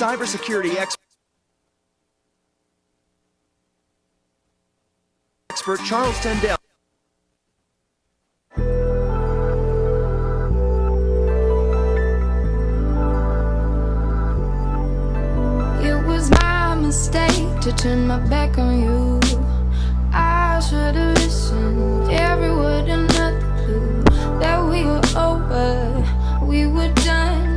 Cybersecurity expert Charles Tendell. It was my mistake to turn my back on you. I should have listened every word and not the clue that we were over, we were done.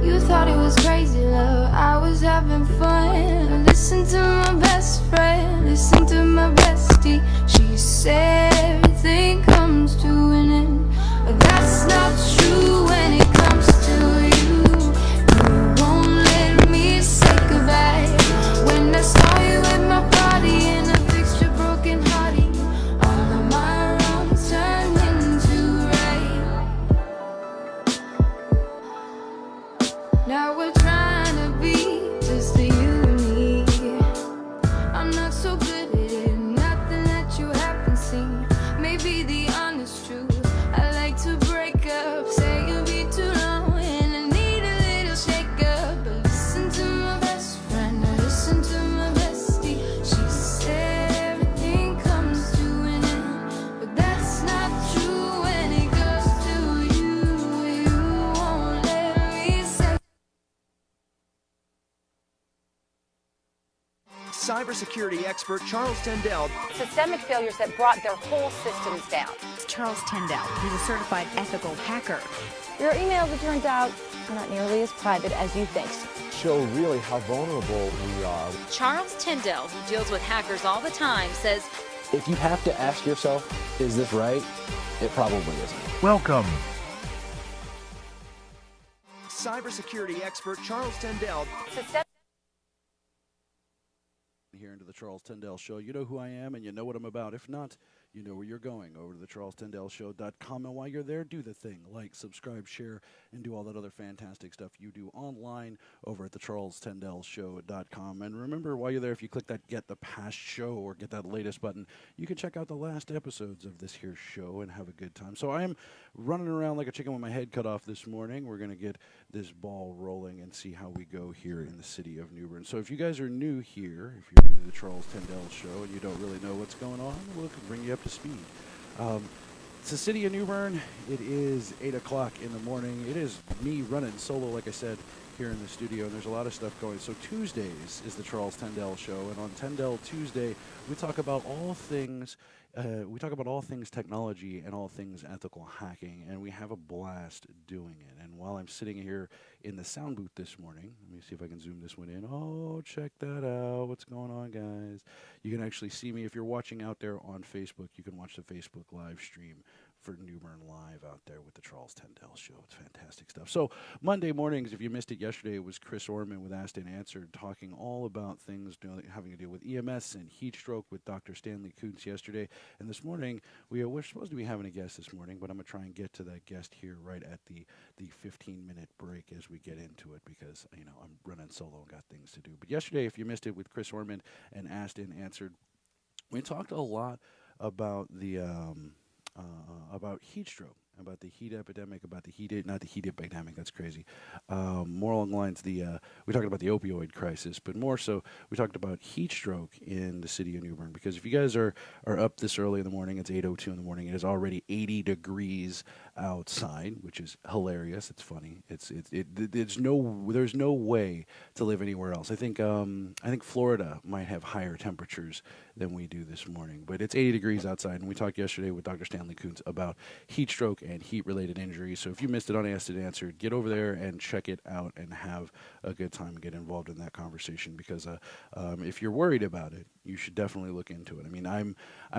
You thought it was crazy love, I was having fun. Listen to my best friend, listen to my bestie. She said everything comes to an end, but that's not true when it comes to you. You won't let me say goodbye. When I saw you at my party and I fixed your broken hearty, all of my wrongs turned into right. Now we're trying to be just the you and me. I'm not so good at it, nothing that you haven't seen. Maybe the honest truth, I like to break up, say you'll be too long and I need a little shake up. But listen to my best friend, listen to my bestie. She said everything comes to an end, but that's not true when it goes to you. You won't let me say. Cybersecurity expert Charles Tendell. Systemic failures that brought their whole systems down. Charles Tendell. He's a certified ethical hacker. Your emails, it turns out, are not nearly as private as you think. Show really how vulnerable we are. Charles Tendell, who deals with hackers all the time, says, If you have to ask yourself, is this right? It probably isn't. Welcome. Cybersecurity expert Charles Tendell. Here into the Charles Tendell Show. You know who I am and you know what I'm about. If not, you know where you're going, over to the CharlesTendellShow.com. And while you're there, do the thing, like, subscribe, share, and do all that other fantastic stuff you do online over at the CharlesTendellShow.com. And remember, while you're there, if you click that Get the Past Show or Get That Latest button, you can check out the last episodes of this here show and have a good time. So I am running around like a chicken with my head cut off this morning. We're going to get this ball rolling and see how we go here in the city of New Bern. So if you guys are new here, if you're new to the Charles Tendell Show and you don't really know what's going on, we'll bring you up to speed. It's the city of New Bern. It is 8 o'clock in the morning. It is me running solo, like I said, here in the studio, and there's a lot of stuff going. So Tuesdays is the Charles Tendell Show, and on Tendell Tuesday, we talk about all things. Technology and all things ethical hacking, and we have a blast doing it. And while I'm sitting here in the sound booth this morning, let me see if I can zoom this one in. Oh, check that out. What's going on, guys? You can actually see me. If you're watching out there on Facebook, you can watch the Facebook live stream for New Bern Live out there with the Charles Tendell Show. It's fantastic stuff. So Monday mornings, if you missed it yesterday, it was Chris Orman with Asked and Answered, talking all about things having to deal with EMS and heat stroke with Dr. Stanley Kuntz yesterday. And this morning, we're supposed to be having a guest this morning, but I'm going to try and get to that guest here right at the 15-minute break as we get into it, because, you know, I'm running solo and got things to do. But yesterday, if you missed it with Chris Orman and Asked and Answered, we talked a lot about about heat stroke, about the heat epidemic, about the heat, not the heat epidemic, that's crazy. More along the lines, we talked about the opioid crisis, but more so, we talked about heat stroke in the city of New Bern, because if you guys are up this early in the morning, it's 8:02 in the morning, it is already 80 degrees outside, which is hilarious. It's funny. There's no way to live anywhere else. I think Florida might have higher temperatures than we do this morning, but it's 80 degrees outside, and we talked yesterday with Dr. Stanley Kuntz about heat stroke and heat-related injuries. So if you missed it on Asked and Answered, get over there and check it out and have a good time and get involved in that conversation, because if you're worried about it, you should definitely look into it. I mean, I'm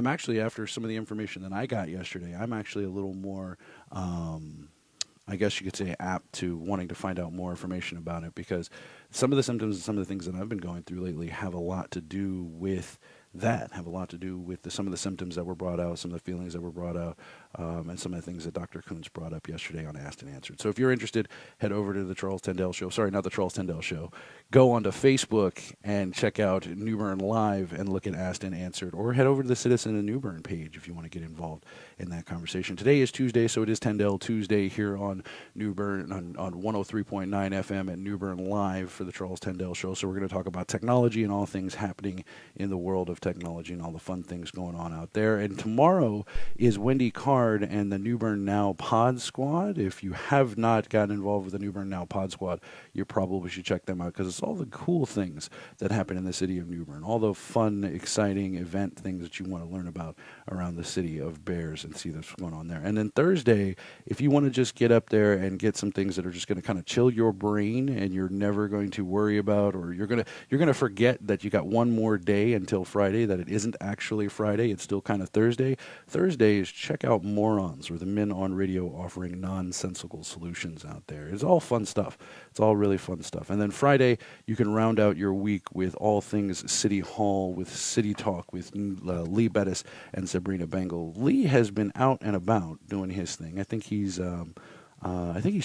actually, after some of the information that I got yesterday, I'm actually a little more, I guess you could say, apt to wanting to find out more information about it, because some of the symptoms and some of the things that I've been going through lately have a lot to do with some of the symptoms that were brought out, some of the feelings that were brought out, and some of the things that Dr. Kuntz brought up yesterday on Asked and Answered. So if you're interested, head over to the Charles Tendell Show. Sorry, not the Charles Tendell Show. Go onto Facebook and check out New Bern Live and look at Asked and Answered, or head over to the Citizen of New Bern page if you want to get involved in that conversation. Today is Tuesday, so it is Tendell Tuesday here on New Bern on 103.9 FM at New Bern Live. for the Charles Tendell Show. So we're going to talk about technology and all things happening in the world of technology and all the fun things going on out there. And tomorrow is Wendy Card and the New Bern Now Pod Squad. If you have not gotten involved with the New Bern Now Pod Squad, you probably should check them out because it's all the cool things that happen in the city of New Bern, all the fun, exciting event things that you want to learn about around the city of Bears and see what's going on there. And then Thursday, if you want to just get up there and get some things that are just going to kind of chill your brain and you're never going to worry about, or you're going to forget that you got one more day until Friday, that it isn't actually Friday, it's still kind of Thursday. Thursday is check out Morons, or the men on radio offering nonsensical solutions out there. It's all fun stuff. It's all really fun stuff. And then Friday, you can round out your week with all things City Hall, with City Talk, with Lee Bettis and Sabrina Bengal. Lee has been out and about doing his thing. I think he's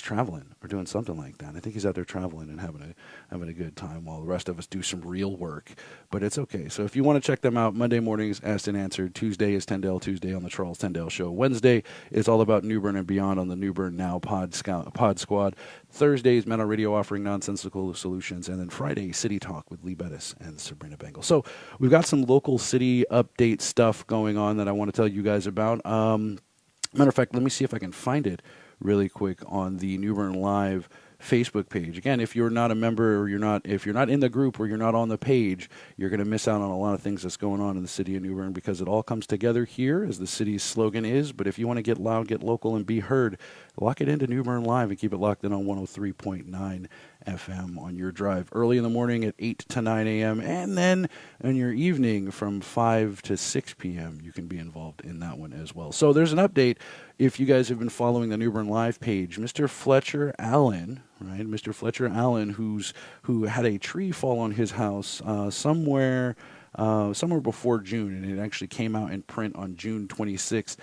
traveling or doing something like that. I think he's out there traveling and having a good time while the rest of us do some real work. But it's okay. So if you want to check them out, Monday mornings, Asked and Answered. Tuesday is Tendell Tuesday on the Charles Tendell Show. Wednesday is all about New Bern and beyond on the New Bern Now Pod Squad. Thursday is Men on Radio offering nonsensical solutions. And then Friday, City Talk with Lee Bettis and Sabrina Bengal. So we've got some local city update stuff going on that I want to tell you guys about. Matter of fact, let me see if I can find it really quick on the New Bern Live Facebook page. Again, if you're not a member or if you're not in the group or you're not on the page, you're going to miss out on a lot of things that's going on in the city of New Bern because it all comes together here, as the city's slogan is. But if you want to get loud, get local, and be heard, lock it into New Bern Live and keep it locked in on 103.9 FM on your drive early in the morning at 8 to 9 a.m. And then in your evening from 5 to 6 p.m. you can be involved in that one as well. So there's an update. If you guys have been following the New Bern Live page, Mr. Fletcher Allen, right? Mr. Fletcher Allen, who had a tree fall on his house somewhere before June, and it actually came out in print on June 26th,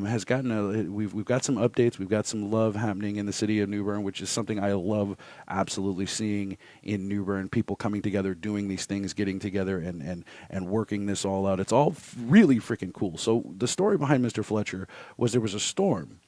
has gotten we've got some updates. We've got some love happening in the city of New Bern, which is something I love absolutely seeing in New Bern. People coming together, doing these things, getting together and working this all out. It's all really freaking cool. So the story behind Mr. Fletcher was there was a storm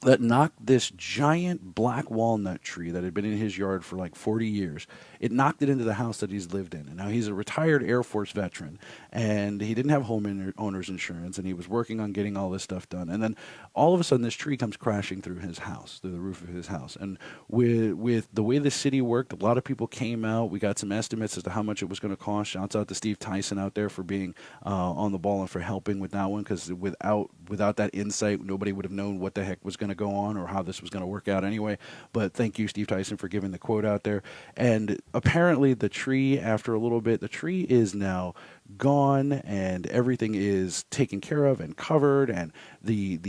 that knocked this giant black walnut tree that had been in his yard for like 40 years. It knocked it into the house that he's lived in. And now he's a retired Air Force veteran, and he didn't have owner's insurance, and he was working on getting all this stuff done. And then all of a sudden, this tree comes crashing through his house, through the roof of his house. And with the way the city worked, a lot of people came out. We got some estimates as to how much it was going to cost. Shouts out to Steve Tyson out there for being on the ball and for helping with that one, because without that insight, nobody would have known what the heck was going to go on or how this was going to work out anyway. But thank you, Steve Tyson, for giving the quote out there. And apparently the tree, after a little bit, the tree is now gone and everything is taken care of and covered, and the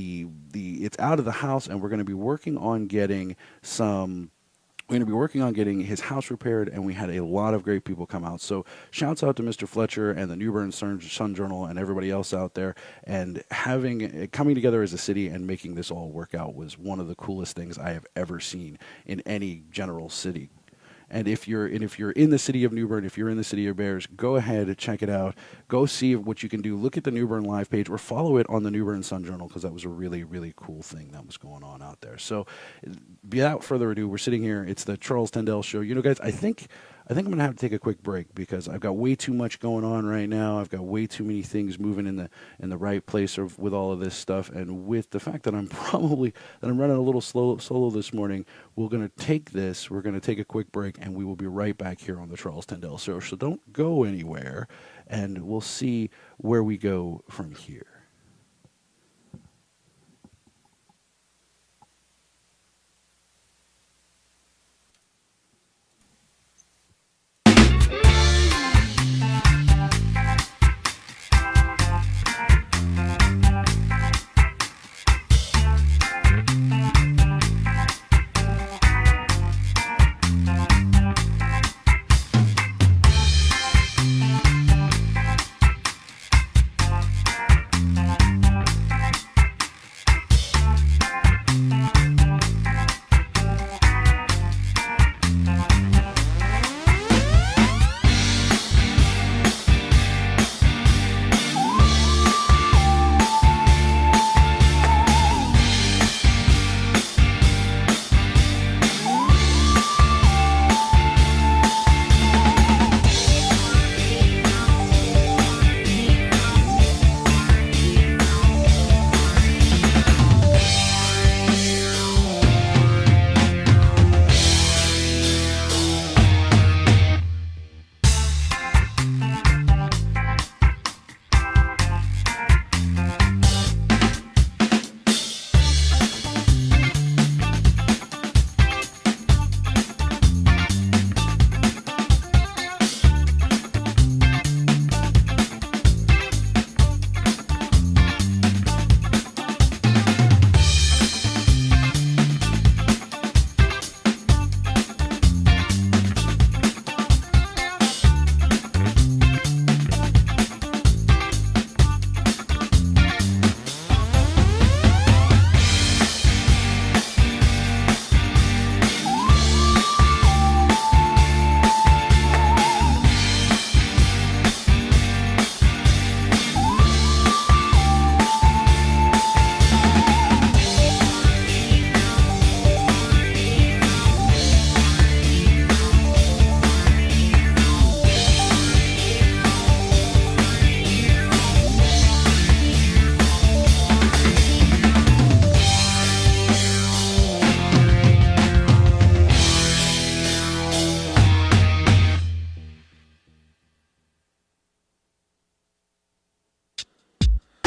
it's out of the house, and we're going to be working on getting his house repaired, and we had a lot of great people come out. So shouts out to Mr. Fletcher and the New Bern Sun Journal and everybody else out there, and coming together as a city and making this all work out was one of the coolest things I have ever seen in any general city. And if you're in the city of New Bern, if you're in the city of Bears, go ahead and check it out. Go see what you can do. Look at the New Bern Live page or follow it on the New Bern Sun Journal, because that was a really, really cool thing that was going on out there. So without further ado, we're sitting here. It's the Charles Tendell Show. You know, guys, I think I'm going to have to take a quick break because I've got way too much going on right now. I've got way too many things moving in the right place with all of this stuff. And with the fact that I'm running a little solo this morning, we're going to take a quick break, and we will be right back here on the Charles Tendell Show. So don't go anywhere, and we'll see where we go from here.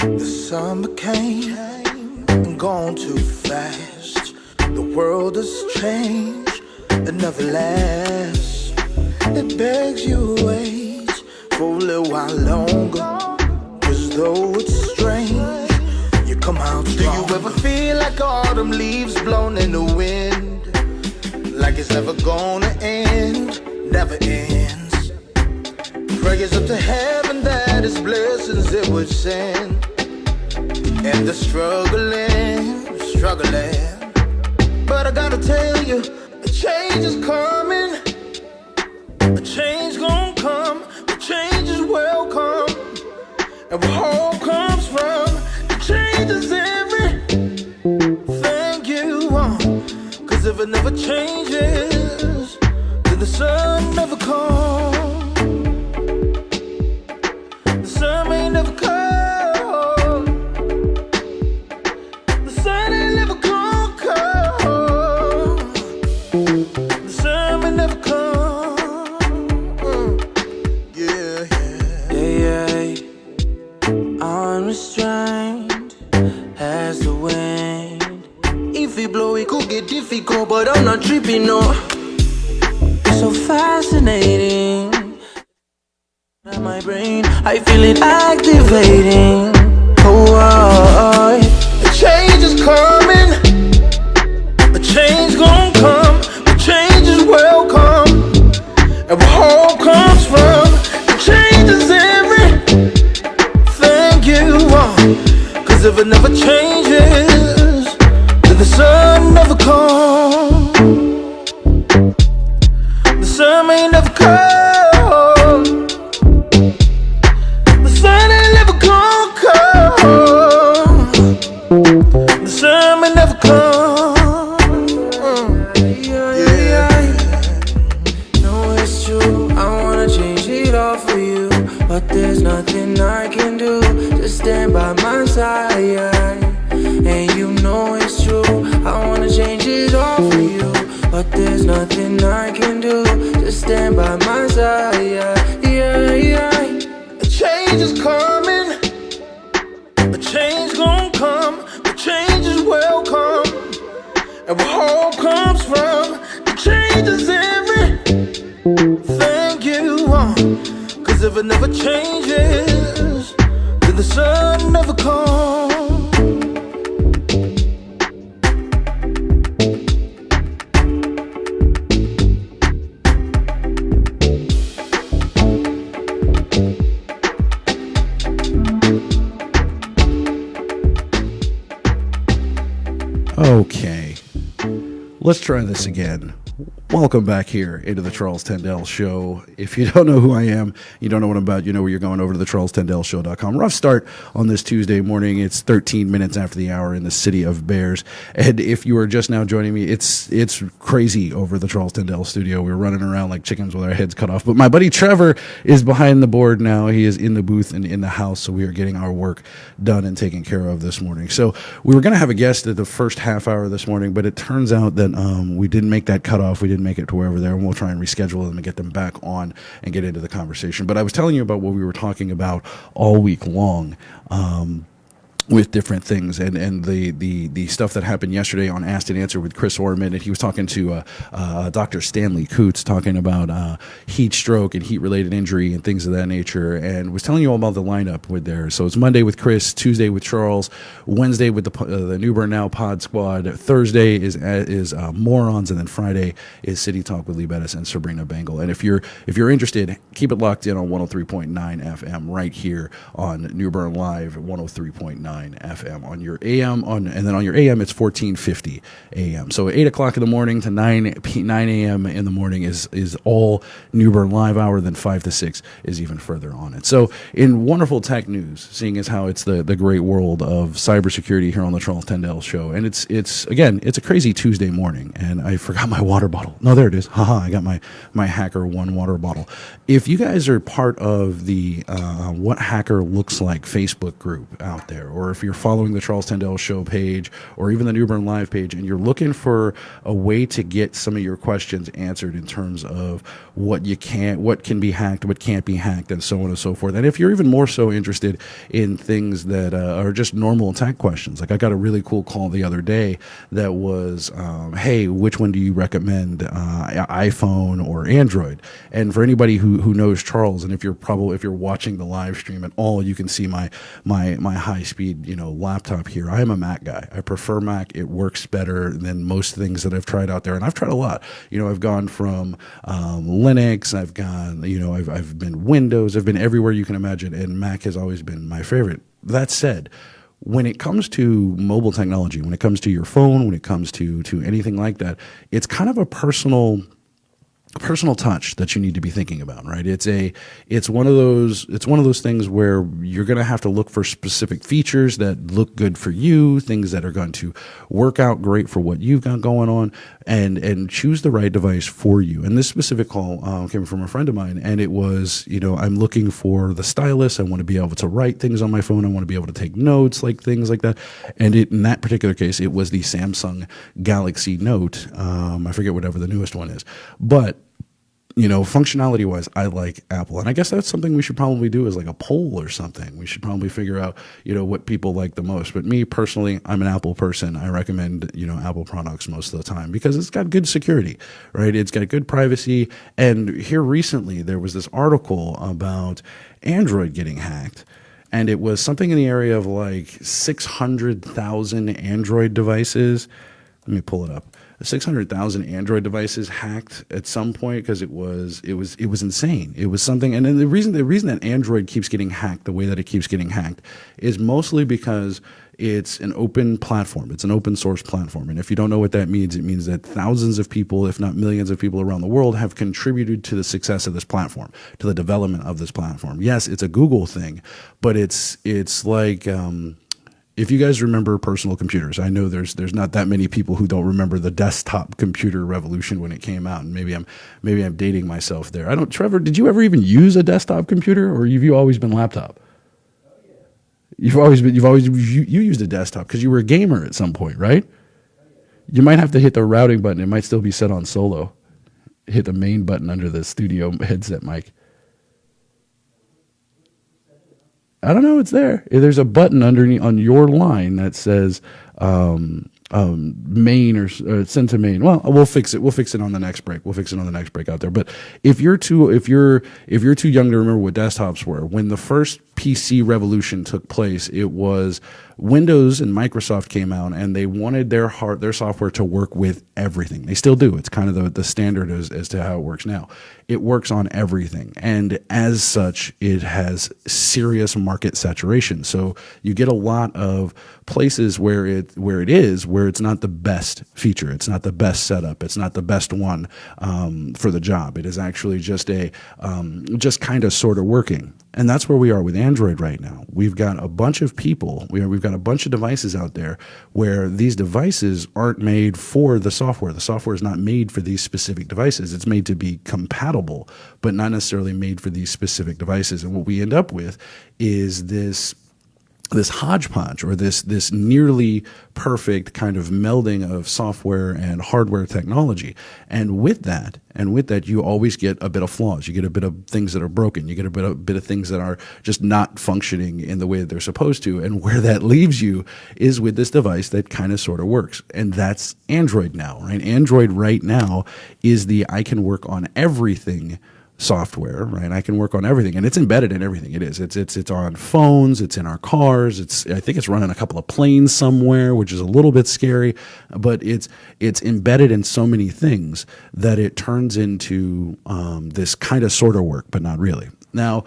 The summer came and gone too fast. The world has changed and never lasts. It begs you to wait for a little while longer. Cause though it's strange, you come out strong. Do you ever feel like autumn leaves blown in the wind? Like it's never gonna end, never ends. Prayers up to heaven that His blessings it would send. And the struggling. But I gotta tell you, a change is coming. A change gonna come. A change is welcome. And where hope comes from, the change is everything you want. Cause if it never changes, then the sun never comes. The sun may never come. The sun ain't never gonna come. The sun may never come. Yeah, yeah. Unrestrained as the wind. If it blow, it could get difficult, but I'm not tripping, no. It's so fascinating. In my brain, I feel it activating. Oh, a change is coming. A change gon' come. A change is welcome. And where hope comes from, the change is everything you want. Cause if it never changes, then the sun never comes. The sun may never come. The sun ain't never gonna come. The sun may never come. Yeah. No, it's true, I wanna change it all for you, but there's nothing I can do to stand by my side. And you know it's true, I wanna change it all for you, but there's nothing I can do to stand by my side. Yeah. A change is coming. A change gon' come. A change is welcome. And where hope comes from, the change is everything you want. Cause if it never changes, then the sun never comes. Okay, let's try this again. Welcome back here into the Charles Tendell Show. If you don't know who I am, you don't know what I'm about, you know where you're going, over to the CharlesTendellShow.com. Rough start on this Tuesday morning. It's 13 minutes after the hour in the city of Bears. And if you are just now joining me, it's crazy over the Charles Tendell studio. We're running around like chickens with our heads cut off. But my buddy Trevor is behind the board now. He is in the booth and in the house, so we are getting our work done and taken care of this morning. So we were going to have a guest at the first half hour this morning, but it turns out that we didn't make that cutoff. We didn't make it to wherever there, and we'll try and reschedule them and get them back on and get into the conversation. But I was telling you about what we were talking about all week long, with different things, and the stuff that happened yesterday on Asked and Answered with Chris Orman, and he was talking to Dr. Stanley Coots, talking about heat stroke and heat-related injury and things of that nature, and was telling you all about the lineup with there. So it's Monday with Chris, Tuesday with Charles, Wednesday with the New Burn Now Pod Squad, Thursday is Morons, and then Friday is City Talk with Lee Bettis and Sabrina Bengal. And if you're interested, keep it locked in on 103.9 FM right here on New Bern Live, 103.9 FM on your AM, and then on your AM it's 1450 AM. So 8 o'clock in the morning to 9 AM in the morning is all New Bern Live hour. Then 5 to 6 is even further on it. So in wonderful tech news, seeing as how it's the great world of cybersecurity here on the Charles Tendell Show, and it's a crazy Tuesday morning, and I forgot my water bottle. No, there it is. Haha, I got my Hacker One water bottle. If you guys are part of the What Hacker Looks Like Facebook group out there, or or if you're following the Charles Tendell Show page, or even the New Bern Live page, and you're looking for a way to get some of your questions answered in terms of what can be hacked, what can't be hacked, and so on and so forth. And if you're even more so interested in things that are just normal tech questions, like I got a really cool call the other day that was, hey, which one do you recommend, iPhone or Android? And for anybody who knows Charles, and if you're watching the live stream at all, you can see my high speed laptop here. I am a Mac guy. I prefer Mac. It works better than most things that I've tried out there, and I've tried a lot. I've gone from Linux, I've been Windows, I've been everywhere you can imagine, and Mac has always been my favorite. That said, when it comes to mobile technology, when it comes to your phone, when it comes to anything like that, it's kind of a personal touch that you need to be thinking about, right? It's one of those things where you're going to have to look for specific features that look good for you, things that are going to work out great for what you've got going on, and choose the right device for you. And this specific call came from a friend of mine, and it was, I'm looking for the stylus. I want to be able to write things on my phone. I want to be able to take notes, like things like that. And in that particular case, it was the Samsung Galaxy Note. I forget whatever the newest one is, but functionality wise, I like Apple. And I guess that's something we should probably do as like a poll or something. We should probably figure out, what people like the most. But me personally, I'm an Apple person. I recommend, Apple products most of the time because it's got good security, right? It's got good privacy. And here recently, there was this article about Android getting hacked. And it was something in the area of like 600,000 Android devices. Let me pull it up. 600,000 Android devices hacked at some point because it was insane. It was something, and then the reason that Android keeps getting hacked the way that it keeps getting hacked is mostly because it's an open platform. It's an open source platform, and if you don't know what that means, it means that thousands of people, if not millions of people around the world, have contributed to the success of this platform, to the development of this platform. Yes, it's a Google thing, but it's like. If you guys remember personal computers, I know there's not that many people who don't remember the desktop computer revolution when it came out, and maybe I'm dating myself there. I don't. Trevor, did you ever even use a desktop computer, or have you always been laptop? You used a desktop because you were a gamer at some point, right? You might have to hit the routing button. It might still be set on solo. Hit the main button under the studio headset mic. I don't know. It's there. There's a button underneath on your line that says main or send to main. Well, we'll fix it. We'll fix it on the next break. We'll fix it on the next break out there. But if you're too young to remember what desktops were, when the first PC revolution took place, it was Windows and Microsoft came out, and they wanted their software to work with everything. They still do. It's kind of the standard as to how it works now. It works on everything, and as such, it has serious market saturation. So you get a lot of places where it's not the best feature, it's not the best setup, it's not the best one for the job. It is actually just just kind of sort of working. And that's where we are with Android right now. We've got a bunch of people, we've got a bunch of devices out there where these devices aren't made for the software. The software is not made for these specific devices. It's made to be compatible, but not necessarily made for these specific devices. And what we end up with is this hodgepodge, or this nearly perfect kind of melding of software and hardware technology. And with that, you always get a bit of flaws. You get a bit of things that are broken. You get a bit of things that are just not functioning in the way that they're supposed to. And where that leaves you is with this device that kind of sort of works. And that's Android now, right? Android right now is the I can work on everything software, right? I can work on everything, and it's embedded in everything. It is. It's on phones. It's in our cars. I think it's running a couple of planes somewhere, which is a little bit scary. But it's embedded in so many things that it turns into this kind of sort of work, but not really. Now,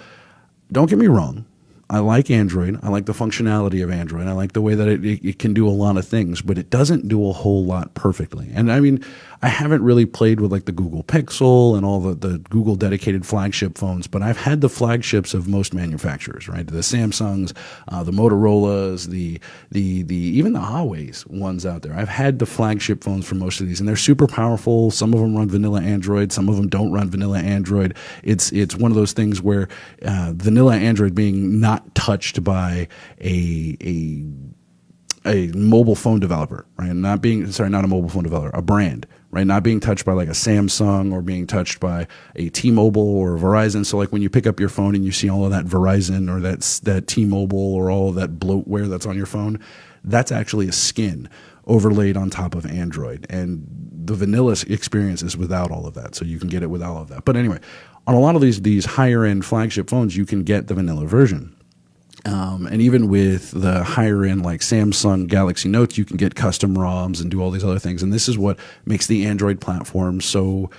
don't get me wrong. I like Android. I like the functionality of Android. I like the way that it can do a lot of things, but it doesn't do a whole lot perfectly. And I mean, I haven't really played with like the Google Pixel and all the Google dedicated flagship phones, but I've had the flagships of most manufacturers, right? The Samsungs, the Motorola's, the even the Huawei's ones out there. I've had the flagship phones for most of these, and they're super powerful. Some of them run vanilla Android. Some of them don't run vanilla Android. It's one of those things where vanilla Android being not not touched by a mobile phone developer, right? Not a mobile phone developer, a brand, right? Not being touched by like a Samsung or being touched by a T-Mobile or a Verizon. So like when you pick up your phone and you see all of that Verizon or that T-Mobile or all of that bloatware that's on your phone, that's actually a skin overlaid on top of Android. And the vanilla experience is without all of that. So you can get it without all of that. But anyway, on a lot of these higher end flagship phones, you can get the vanilla version. And even with the higher end like Samsung Galaxy Notes, you can get custom ROMs and do all these other things. And this is what makes the Android platform so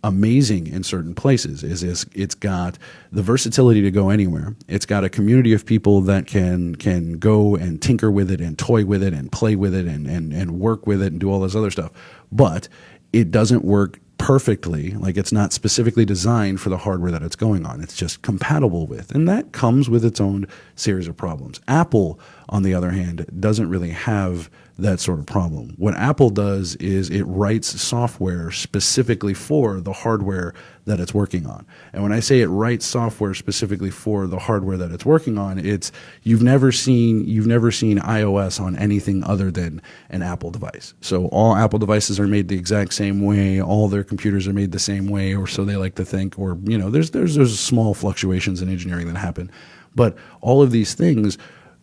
amazing in certain places is it's got the versatility to go anywhere. It's got a community of people that can go and tinker with it and toy with it and play with it and work with it and do all this other stuff. But it doesn't work perfectly. Like it's not specifically designed for the hardware that it's going on. It's just compatible with. And that comes with its own series of problems. Apple, on the other hand, doesn't really have that sort of problem. What Apple does is it writes software specifically for the hardware that it's working on. And when I say it writes software specifically for the hardware that it's working on, it's you've never seen iOS on anything other than an Apple device. So all Apple devices are made the exact same way, all their computers are made the same way, or so they like to think, or there's small fluctuations in engineering that happen. But all of these things,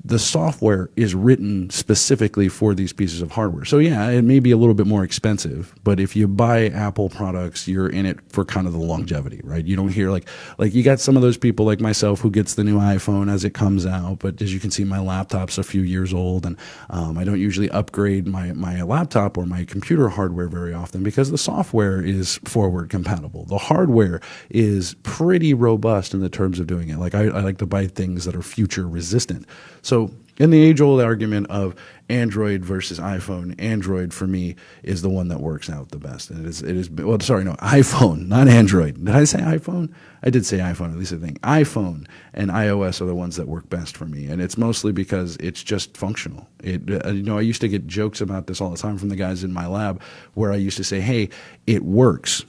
the software is written specifically for these pieces of hardware. So yeah, it may be a little bit more expensive, but if you buy Apple products, you're in it for kind of the longevity, right? You don't hear like you got some of those people like myself who gets the new iPhone as it comes out, but as you can see, my laptop's a few years old, and I don't usually upgrade my laptop or my computer hardware very often because the software is forward compatible. The hardware is pretty robust in the terms of doing it. Like I like to buy things that are future resistant. So in the age-old argument of Android versus iPhone, Android for me is the one that works out the best. And iPhone, not Android. Did I say iPhone? I did say iPhone, at least I think. iPhone and iOS are the ones that work best for me. And it's mostly because it's just functional. I used to get jokes about this all the time from the guys in my lab where I used to say, hey, it works.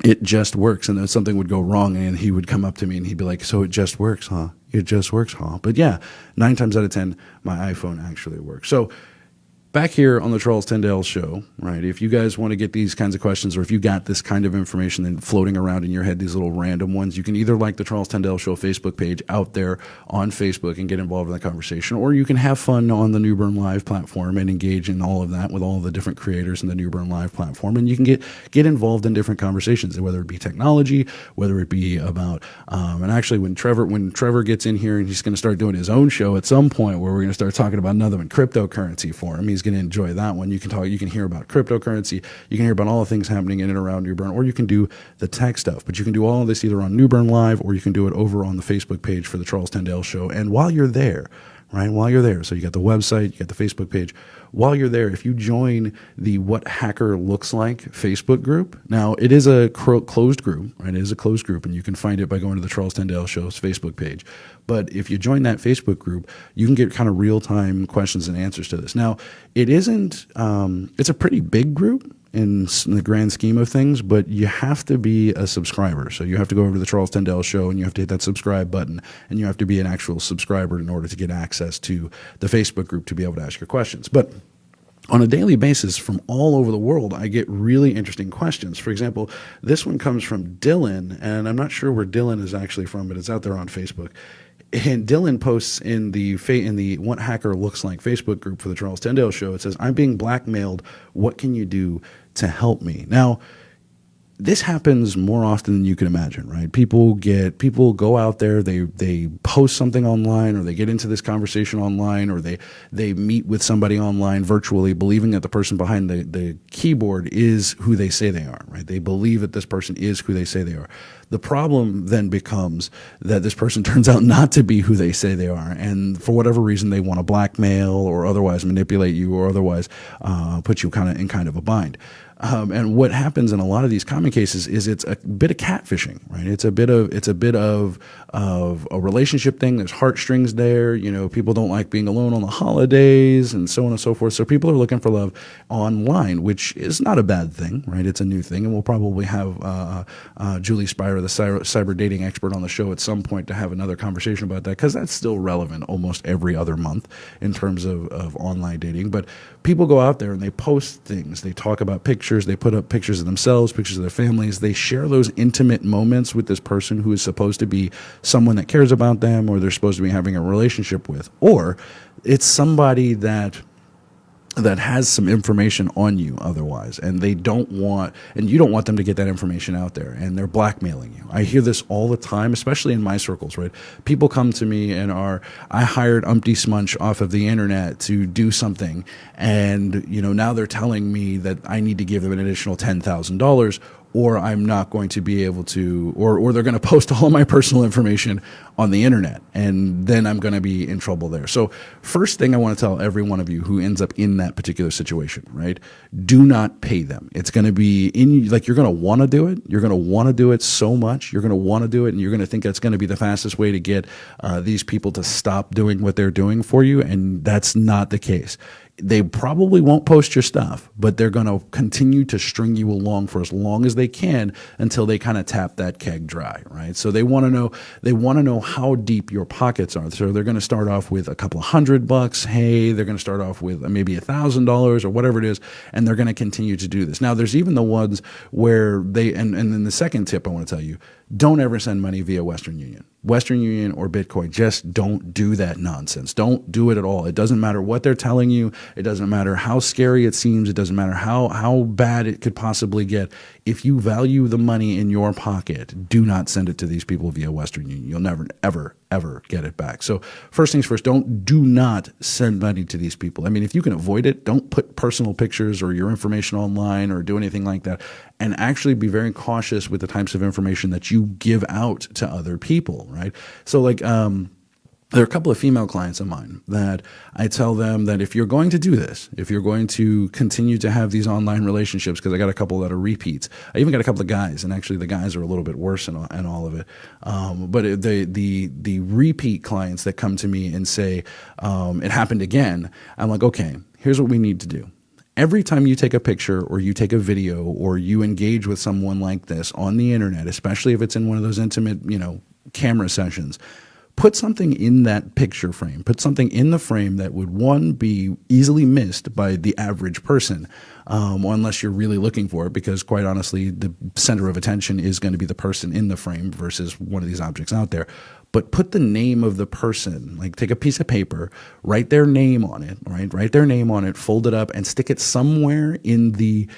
It just works. And then something would go wrong and he would come up to me and he'd be like, so it just works, huh? It just works, huh? But yeah, 9 times out of 10, my iPhone actually works. So back here on the Charles Tendell Show, right, if you guys want to get these kinds of questions or if you got this kind of information then floating around in your head, these little random ones, you can either like the Charles Tendell Show Facebook page out there on Facebook and get involved in the conversation, or you can have fun on the Newburn Live platform and engage in all of that with all of the different creators in the Newburn Live platform, and you can get involved in different conversations, whether it be technology, whether it be about, and actually when Trevor gets in here and he's going to start doing his own show at some point where we're going to start talking about another one, cryptocurrency for him. He's going to enjoy that one. You can hear about cryptocurrency, you can hear about all the things happening in and around Newburn, or you can do the tech stuff. But you can do all of this either on Newburn Live or you can do it over on the Facebook page for the Charles Tendell Show. And while you're there, so you got the website, you got the Facebook page. While you're there, if you join the What Hacker Looks Like Facebook group, now it is a closed group, right? It is a closed group, and you can find it by going to the Charles Tendell Show's Facebook page. But if you join that Facebook group, you can get kind of real-time questions and answers to this. Now, it isn't, it's a pretty big group in the grand scheme of things, but you have to be a subscriber. So you have to go over to the Charles Tendell Show and you have to hit that subscribe button, and you have to be an actual subscriber in order to get access to the Facebook group to be able to ask your questions. But on a daily basis from all over the world, I get really interesting questions. For example, this one comes from Dylan, and I'm not sure where Dylan is actually from, but it's out there on Facebook. And Dylan posts in the What Hacker Looks Like Facebook group for the Charles Tendell Show. It says, I'm being blackmailed. What can you do to help me? Now, this happens more often than you can imagine, right? People go out there, they post something online, or they get into this conversation online, or they meet with somebody online virtually, believing that the person behind the keyboard is who they say they are, right? They believe that this person is who they say they are. The problem then becomes that this person turns out not to be who they say they are, and for whatever reason they want to blackmail or otherwise manipulate you or otherwise put you in kind of a bind. and what happens in a lot of these common cases is it's a bit of catfishing, right? It's a bit of a relationship thing. There's heartstrings there. People don't like being alone on the holidays and so on and so forth. So people are looking for love online, which is not a bad thing, right? It's a new thing, and we'll probably have Julie Spira, the cyber dating expert, on the show at some point to have another conversation about that, because that's still relevant almost every other month in terms of online dating. But people go out there and they post things. They talk about pictures. They put up pictures of themselves, pictures of their families. They share those intimate moments with this person who is supposed to be someone that cares about them, or they're supposed to be having a relationship with, or it's somebody that has some information on you otherwise, and you don't want them to get that information out there, and they're blackmailing you. I hear this all the time, especially in my circles, right? People come to me and I hired Umpty Smunch off of the internet to do something, and now they're telling me that I need to give them an additional $10,000, or I'm not going to be able to, or they're going to post all of my personal information on the internet, and then I'm going to be in trouble there. So first thing I want to tell every one of you who ends up in that particular situation, right? Do not pay them. It's going to be you're going to want to do it. You're going to want to do it so much. You're going to want to do it, and you're going to think that's going to be the fastest way to get these people to stop doing what they're doing for you, and that's not the case. They probably won't post your stuff, but they're going to continue to string you along for as long as they can until they kind of tap that keg dry, right? So they want to know how deep your pockets are. So they're going to start off with a couple of $100. Hey, they're going to start off with maybe $1,000 or whatever it is, and they're going to continue to do this. Now, there's even the ones where and then the second tip I want to tell you, don't ever send money via Western Union. Western Union or Bitcoin, just don't do that nonsense. Don't do it at all. It doesn't matter what they're telling you. It doesn't matter how scary it seems. It doesn't matter how bad it could possibly get. If you value the money in your pocket, do not send it to these people via Western Union. You'll never, ever, ever get it back. So first things first, do not send money to these people. I mean, if you can avoid it, don't put personal pictures or your information online or do anything like that. And actually be very cautious with the types of information that you give out to other people, right? So there are a couple of female clients of mine that I tell them that if you're going to do this, if you're going to continue to have these online relationships, because I got a couple that are repeats. I even got a couple of guys, and actually the guys are a little bit worse in all of it. But the repeat clients that come to me and say, it happened again, I'm like, okay, here's what we need to do. Every time you take a picture or you take a video or you engage with someone like this on the internet, especially if it's in one of those intimate, camera sessions, put something in that picture frame. Put something in the frame that would, one, be easily missed by the average person, unless you're really looking for it, because quite honestly, the center of attention is going to be the person in the frame versus one of these objects out there. But put the name of the person, like take a piece of paper, write their name on it, right? Write their name on it, fold it up, and stick it somewhere in the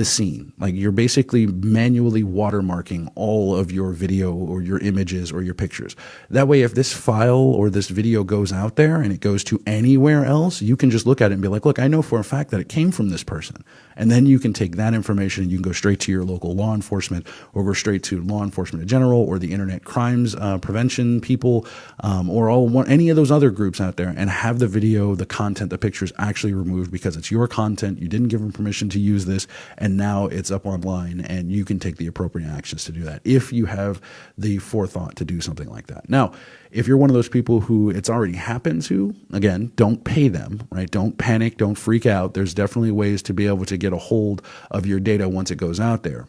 scene. Like you're basically manually watermarking all of your video or your images or your pictures. That way, if this file or this video goes out there and it goes to anywhere else, you can just look at it and be like, look, I know for a fact that it came from this person. And then you can take that information and you can go straight to your local law enforcement, or go straight to law enforcement in general, or the internet crimes prevention people, or any of those other groups out there, and have the video, the content, the pictures actually removed, because it's your content. You didn't give them permission to use this, and now it's up online, and you can take the appropriate actions to do that if you have the forethought to do something like that. Now, if you're one of those people who it's already happened to, again, don't pay them, right? Don't panic, don't freak out. There's definitely ways to be able to get a hold of your data once it goes out there.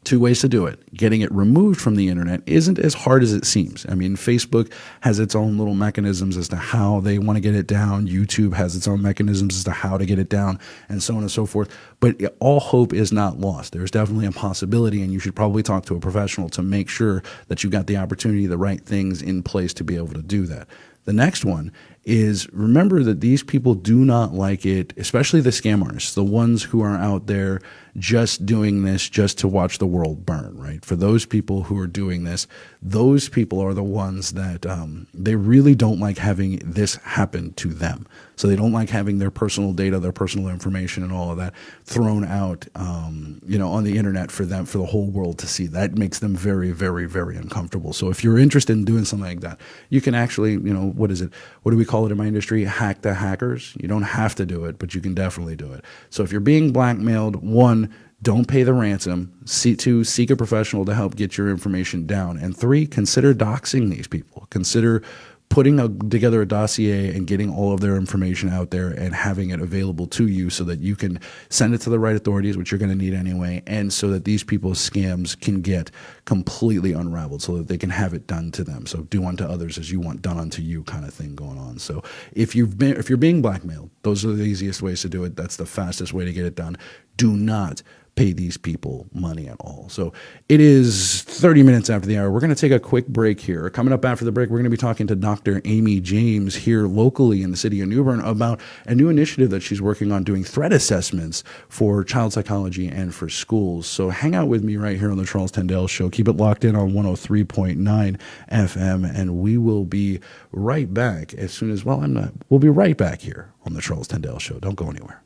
Two ways to do it. Getting it removed from the internet isn't as hard as it seems. I mean, Facebook has its own little mechanisms as to how they want to get it down. YouTube has its own mechanisms as to how to get it down, and so on and so forth. But all hope is not lost. There's definitely a possibility, and you should probably talk to a professional to make sure that you've got the opportunity, the right things in place to be able to do that. The next one is, remember that these people do not like it, especially the scam artists, the ones who are out there just doing this just to watch the world burn, right? For those people who are doing this, those people are the ones that they really don't like having this happen to them. So they don't like having their personal data, their personal information, and all of that thrown out, on the internet for them, for the whole world to see. That makes them very, very, very uncomfortable. So if you're interested in doing something like that, you can actually, what do we call it in my industry, hack the hackers. You don't have to do it, but you can definitely do it. So if you're being blackmailed, one, don't pay the ransom. Two, seek a professional to help get your information down. And three, consider doxing these people. Consider putting together a dossier and getting all of their information out there and having it available to you so that you can send it to the right authorities, which you're going to need anyway, and so that these people's scams can get completely unraveled so that they can have it done to them. So do unto others as you want done unto you kind of thing going on. So if you're being blackmailed, those are the easiest ways to do it. That's the fastest way to get it done. Do not pay these people money at all. So it is 30 minutes after the hour. We're going to take a quick break here. Coming up after the break, we're going to be talking to Dr. Amy James here locally in the city of New Bern about a new initiative that she's working on doing threat assessments for child psychology and for schools. So hang out with me right here on the Charles Tendell Show. Keep it locked in on 103.9 FM, and we will be right back as soon as, we'll be right back here on the Charles Tendell Show. Don't go anywhere.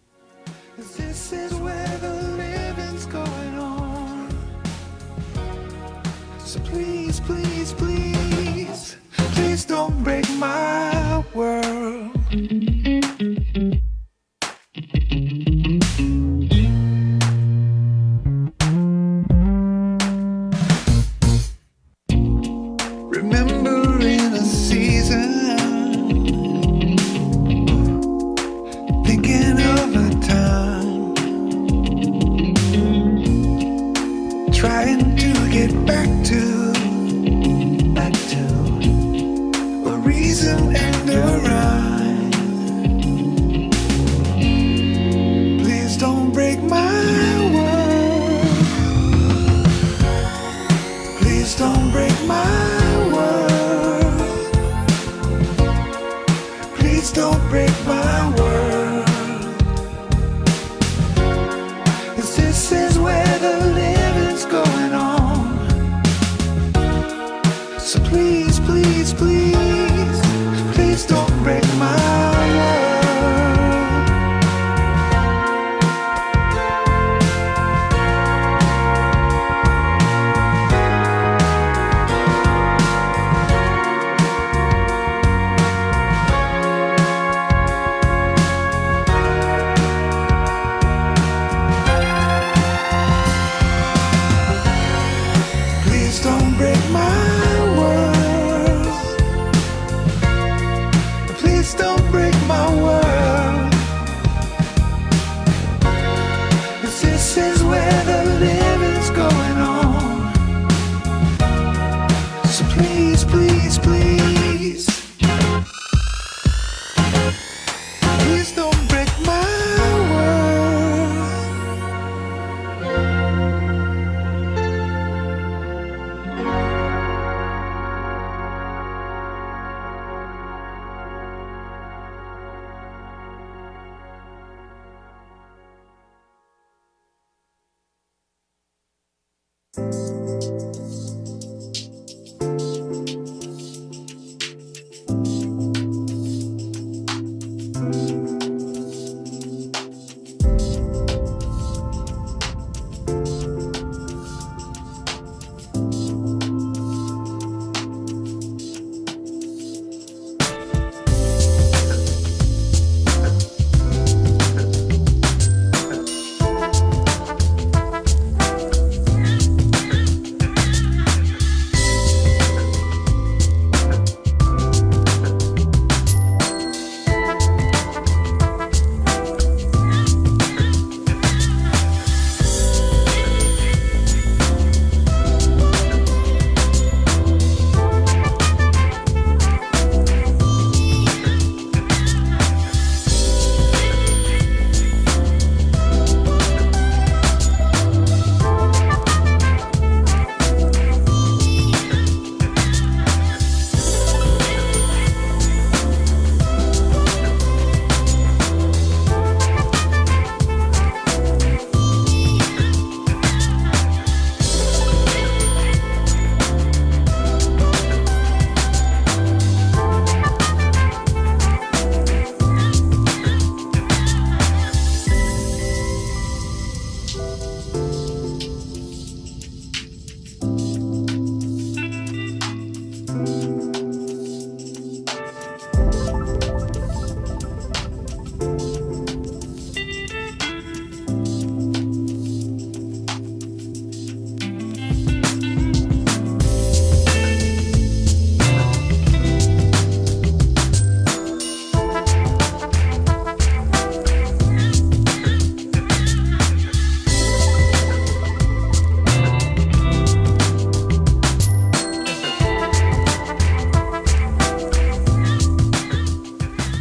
This is where the living's going on. So please, please, please, please don't break my world. Remembering a season, thinking of a time, trying to get back to a reason and a rhyme. Please don't break my world. Please don't break my world. Please don't break my world. 'Cause this is where the living's going on. So please, please, please, please don't break my world. Please don't break my world. Please don't break my world. 'Cause this is where the living's going on. So please, please, please, please don't break my world.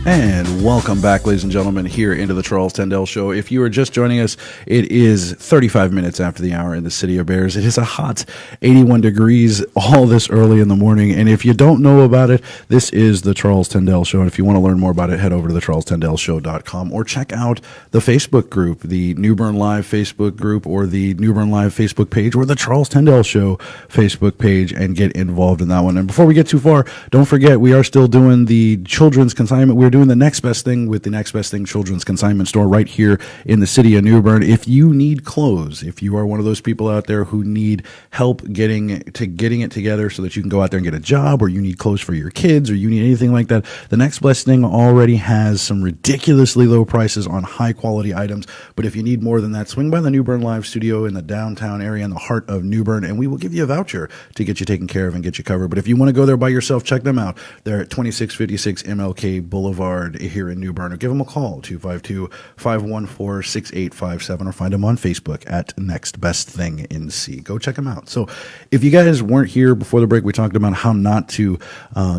And welcome back, ladies and gentlemen, here into the Charles Tendell Show. If you are just joining us, it is 35 minutes after the hour in the city of Bears. It is a hot 81 degrees all this early in the morning. And if you don't know about it, this is the Charles Tendell Show. And if you want to learn more about it, head over to the charlestendellshow.com or check out the Facebook group, the New Bern Live Facebook group, or the New Bern Live Facebook page, or the Charles Tendell Show Facebook page, and get involved in that one. And before we get too far, don't forget, we are still doing the children's consignment. We're doing the Next Best Thing with the Next Best Thing Children's Consignment Store right here in the city of New Bern. If you need clothes, if you are one of those people out there who need help getting it together so that you can go out there and get a job, or you need clothes for your kids, or you need anything like that, the Next Best Thing already has some ridiculously low prices on high quality items. But if you need more than that, swing by the New Bern Live studio in the downtown area in the heart of New Bern, and we will give you a voucher to get you taken care of and get you covered. But if you want to go there by yourself, check them out. They're at 2656 MLK Boulevard here in New Bern. Or give them a call, 252-514-6857, or find them on Facebook at Next Best Thing NC. Go check them out. So if you guys weren't here before the break, we talked about how not to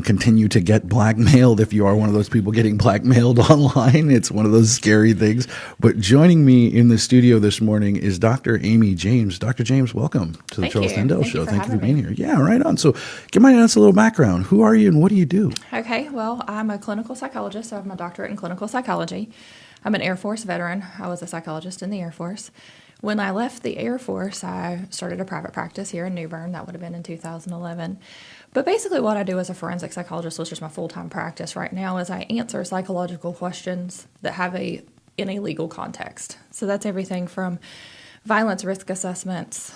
continue to get blackmailed if you are one of those people getting blackmailed online. It's one of those scary things. But joining me in the studio this morning is Dr. Amy James. Dr. James, welcome to the Charles Tendell Show. Thank you for being here. Yeah, right on. So give my audience a little background. Who are you and what do you do? Okay, well, I'm a clinical psychologist, so I have my doctorate in clinical psychology. I'm an Air Force veteran. I was a psychologist in the Air Force. When I left the Air Force, I started a private practice here in New Bern. That would have been in 2011. But basically what I do as a forensic psychologist, which is my full-time practice right now, is I answer psychological questions that have in a legal context. So that's everything from violence risk assessments,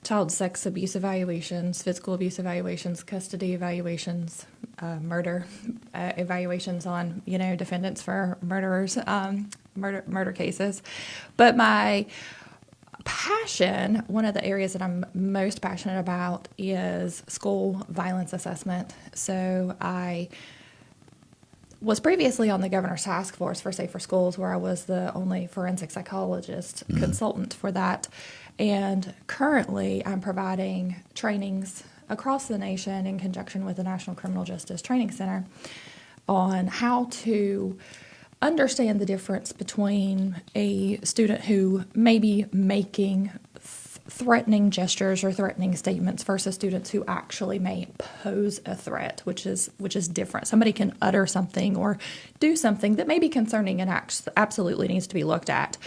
child sex abuse evaluations, physical abuse evaluations, custody evaluations, murder evaluations on, defendants for murderers, murder cases. But my passion, one of the areas that I'm most passionate about, is school violence assessment. So I was previously on the governor's task force for Safer Schools, where I was the only forensic psychologist consultant for that. And currently, I'm providing trainings across the nation in conjunction with the National Criminal Justice Training Center on how to understand the difference between a student who may be making threatening gestures or threatening statements versus students who actually may pose a threat, which is different. Somebody can utter something or do something that may be concerning and absolutely needs to be looked at.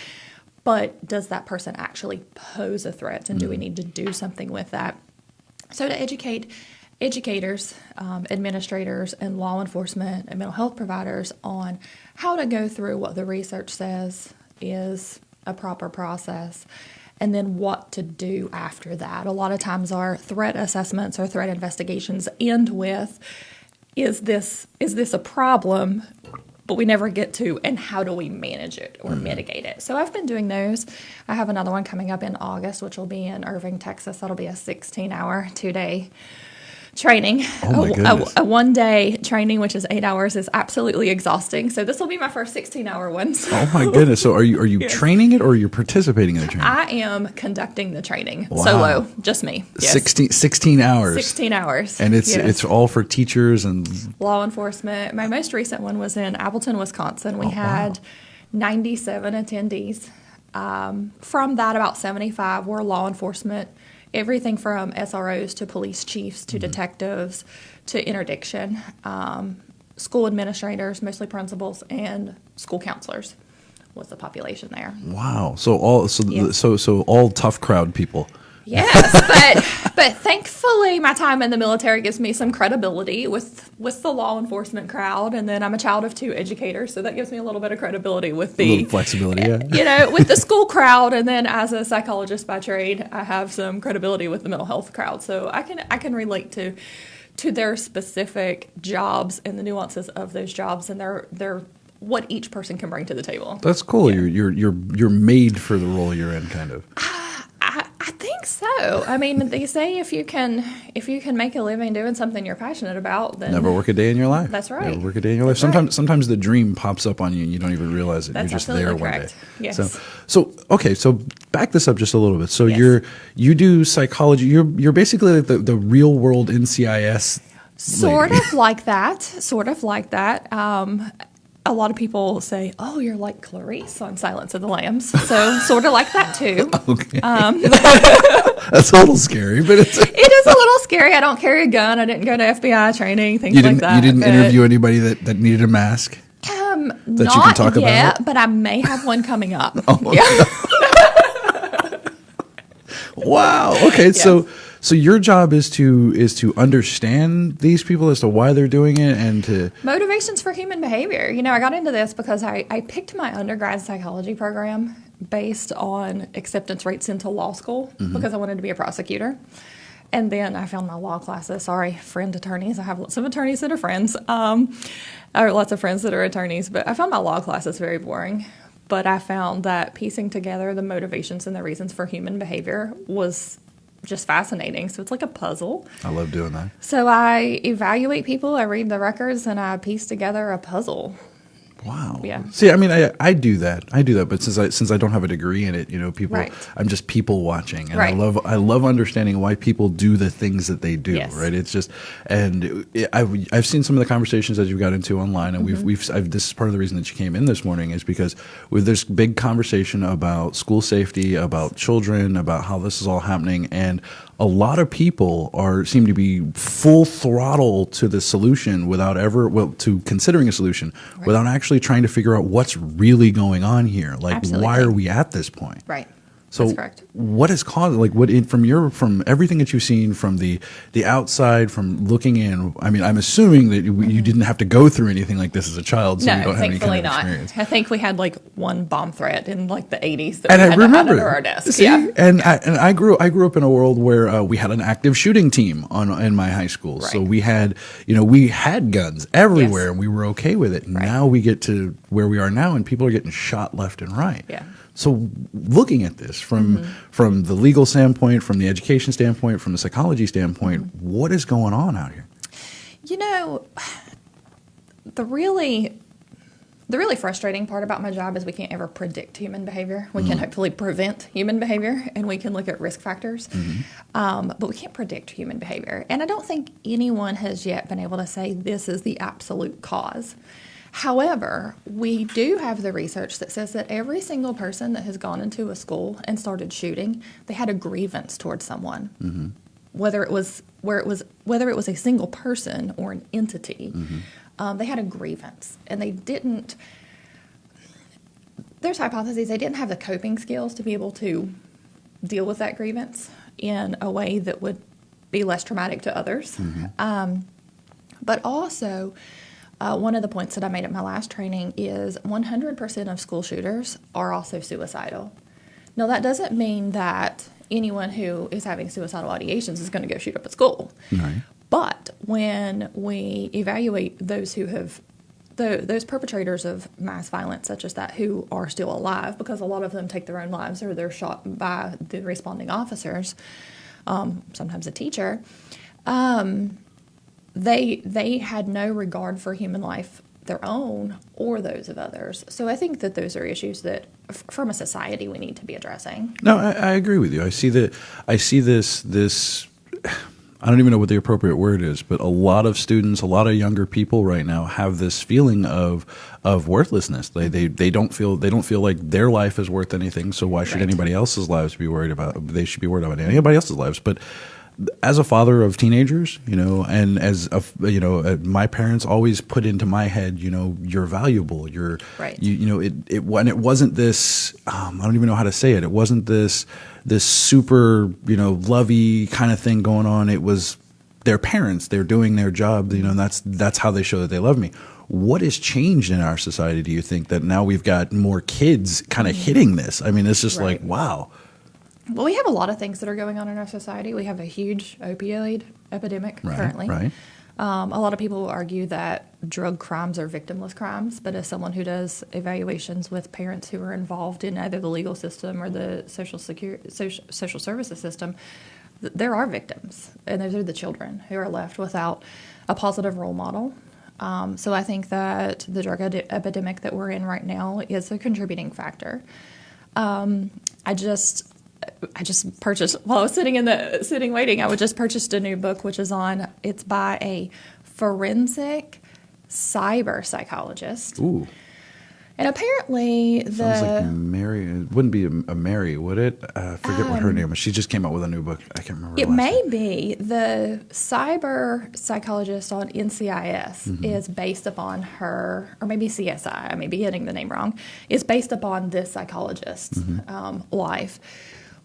But does that person actually pose a threat, and do we need to do something with that? So to educate educators, administrators, and law enforcement and mental health providers on how to go through what the research says is a proper process, and then what to do after that. A lot of times our threat assessments or threat investigations end with, is this a problem? But we never get to, and how do we manage it or mitigate it? So I've been doing those. I have another one coming up in August, which will be in Irving, Texas. That'll be a 16-hour, 2-day training. Oh my goodness. A 1-day training, which is 8 hours, is absolutely exhausting. So this will be my first 16-hour one. So. Oh my goodness. So are you Yes. training it, or are you participating in the training? I am conducting the training Wow. solo, just me. Yes. 16 hours. 16 hours. And it's Yes. it's all for teachers and Law enforcement. My most recent one was in Appleton, Wisconsin. We had 97 attendees. From that, about 75 were law enforcement, everything from SROs to police chiefs to detectives to interdiction, school administrators, mostly principals, and school counselors was the population there. wow. So all tough crowd people. Yes, but thankfully my time in the military gives me some credibility with the law enforcement crowd, and then I'm a child of 2 educators, so that gives me a little bit of credibility with A little flexibility, yeah. with the school crowd, and then as a psychologist by trade, I have some credibility with the mental health crowd, so I can relate to their specific jobs and the nuances of those jobs and their what each person can bring to the table. That's cool. Yeah. You're made for the role you're in, kind of. I think so. I mean, they say if you can make a living doing something you're passionate about, then Never work a day in your life. That's right. Never work a day in your life. Sometimes the dream pops up on you and you don't even realize it. That's You're just there absolutely one correct. day. Yes. So okay. So back this up just a little bit. So Yes. you do psychology. You're basically like the real world NCIS Sort of like that. A lot of people say, "Oh, you're like Clarice on Silence of the Lambs." So sort of like that too. Okay. That's a little scary, but it is a little scary. I don't carry a gun. I didn't go to FBI training, things like that. You didn't interview anybody that needed a mask? That not you can talk yet, about? but I may have one coming up. Wow. Okay. Yes. So your job is to understand these people as to why they're doing it and to motivations for human behavior. I got into this because I picked my undergrad psychology program based on acceptance rates into law school because I wanted to be a prosecutor. And then I found my law classes. Sorry, friend attorneys. I have lots of attorneys that are friends. Or lots of friends that are attorneys. But I found my law classes very boring. But I found that piecing together the motivations and the reasons for human behavior was just fascinating. So it's like a puzzle. I love doing that. So I evaluate people, I read the records, and I piece together a puzzle. Wow. Yeah. See, I mean, I do that, but since I don't have a degree in it, people, right. I'm just people watching, and right. I love understanding why people do the things that they do. Yes. Right. It's just, and I've seen some of the conversations that you got into online, and this is part of the reason that you came in this morning is because with this big conversation about school safety, about children, about how this is all happening, and a lot of people seem to be full throttle to the solution to considering a solution right. without actually trying to figure out what's really going on here. Like, Absolutely. Why are we at this point? Right. So that's correct. What has caused, from everything that you've seen from the outside, from looking in, I mean, I'm assuming that you didn't have to go through anything like this as a child, so you don't have any kind of experience. I think we had one bomb threat in the 80s that and we I had remember to have under our desk. See? Yeah. And I grew up in a world where we had an active shooting team in my high school. Right. So we had guns everywhere, yes. and we were okay with it. Right. Now we get to where we are now, and people are getting shot left and right. Yeah. So looking at this from the legal standpoint, from the education standpoint, from the psychology standpoint, what is going on out here? The really frustrating part about my job is we can't ever predict human behavior. We can hopefully prevent human behavior, and we can look at risk factors, but we can't predict human behavior. And I don't think anyone has yet been able to say this is the absolute cause. However, we do have the research that says that every single person that has gone into a school and started shooting, they had a grievance towards someone, whether it was a single person or an entity. They had a grievance, and they didn't. There's hypotheses they didn't have the coping skills to be able to deal with that grievance in a way that would be less traumatic to others, but also. One of the points that I made at my last training is 100% of school shooters are also suicidal. Now, that doesn't mean that anyone who is having suicidal ideations is going to go shoot up a school. Right. But when we evaluate those who have, those perpetrators of mass violence such as that who are still alive, because a lot of them take their own lives or they're shot by the responding officers, sometimes a teacher, They had no regard for human life, their own or those of others. So I think that those are issues that, from a society, we need to be addressing. No, I agree with you. I see this. I don't even know what the appropriate word is, but a lot of students, a lot of younger people right now have this feeling of worthlessness. They don't feel like their life is worth anything. So why should Right. anybody else's lives be worried about? They should be worried about anybody else's lives, but. As a father of teenagers, and as my parents always put into my head, you're valuable. You're, right. When it wasn't this, I don't even know how to say it. It wasn't this super, lovey kind of thing going on. It was their parents. They're doing their job. And that's how they show that they love me. What has changed in our society? Do you think that now we've got more kids kind of hitting this? I mean, it's just Right. like, wow. Well, we have a lot of things that are going on in our society. We have a huge opioid epidemic currently. Right. A lot of people argue that drug crimes are victimless crimes, but as someone who does evaluations with parents who are involved in either the legal system or the social services system, there are victims, and those are the children who are left without a positive role model. So I think that the drug epidemic that we're in right now is a contributing factor. I just purchased while I was sitting waiting. I just purchased a new book, which is it's by a forensic cyber psychologist. Ooh. And apparently Sounds like Mary. It wouldn't be a Mary, would it? I forget what her name is. She just came out with a new book. I can't remember. It may be the cyber psychologist on NCIS is based upon her, or maybe CSI. I may be getting the name wrong. Is based upon this psychologist's life.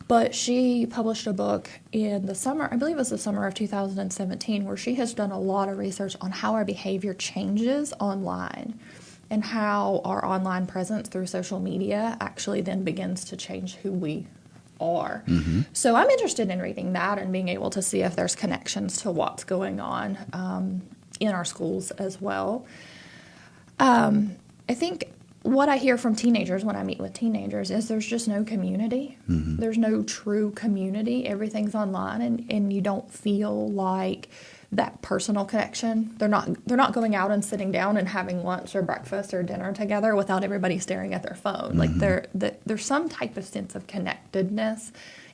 But she published a book in the summer, I believe it was the summer of 2017, where she has done a lot of research on how our behavior changes online and how our online presence through social media actually then begins to change who we are. So I'm interested in reading that and being able to see if there's connections to what's going on in our schools as well. I think what I hear from teenagers when I meet with teenagers is there's just no community. There's no true community. Everything's online, and you don't feel like that personal connection. They're not going out and sitting down and having lunch or breakfast or dinner together without everybody staring at their phone. Like there's some type of sense of connectedness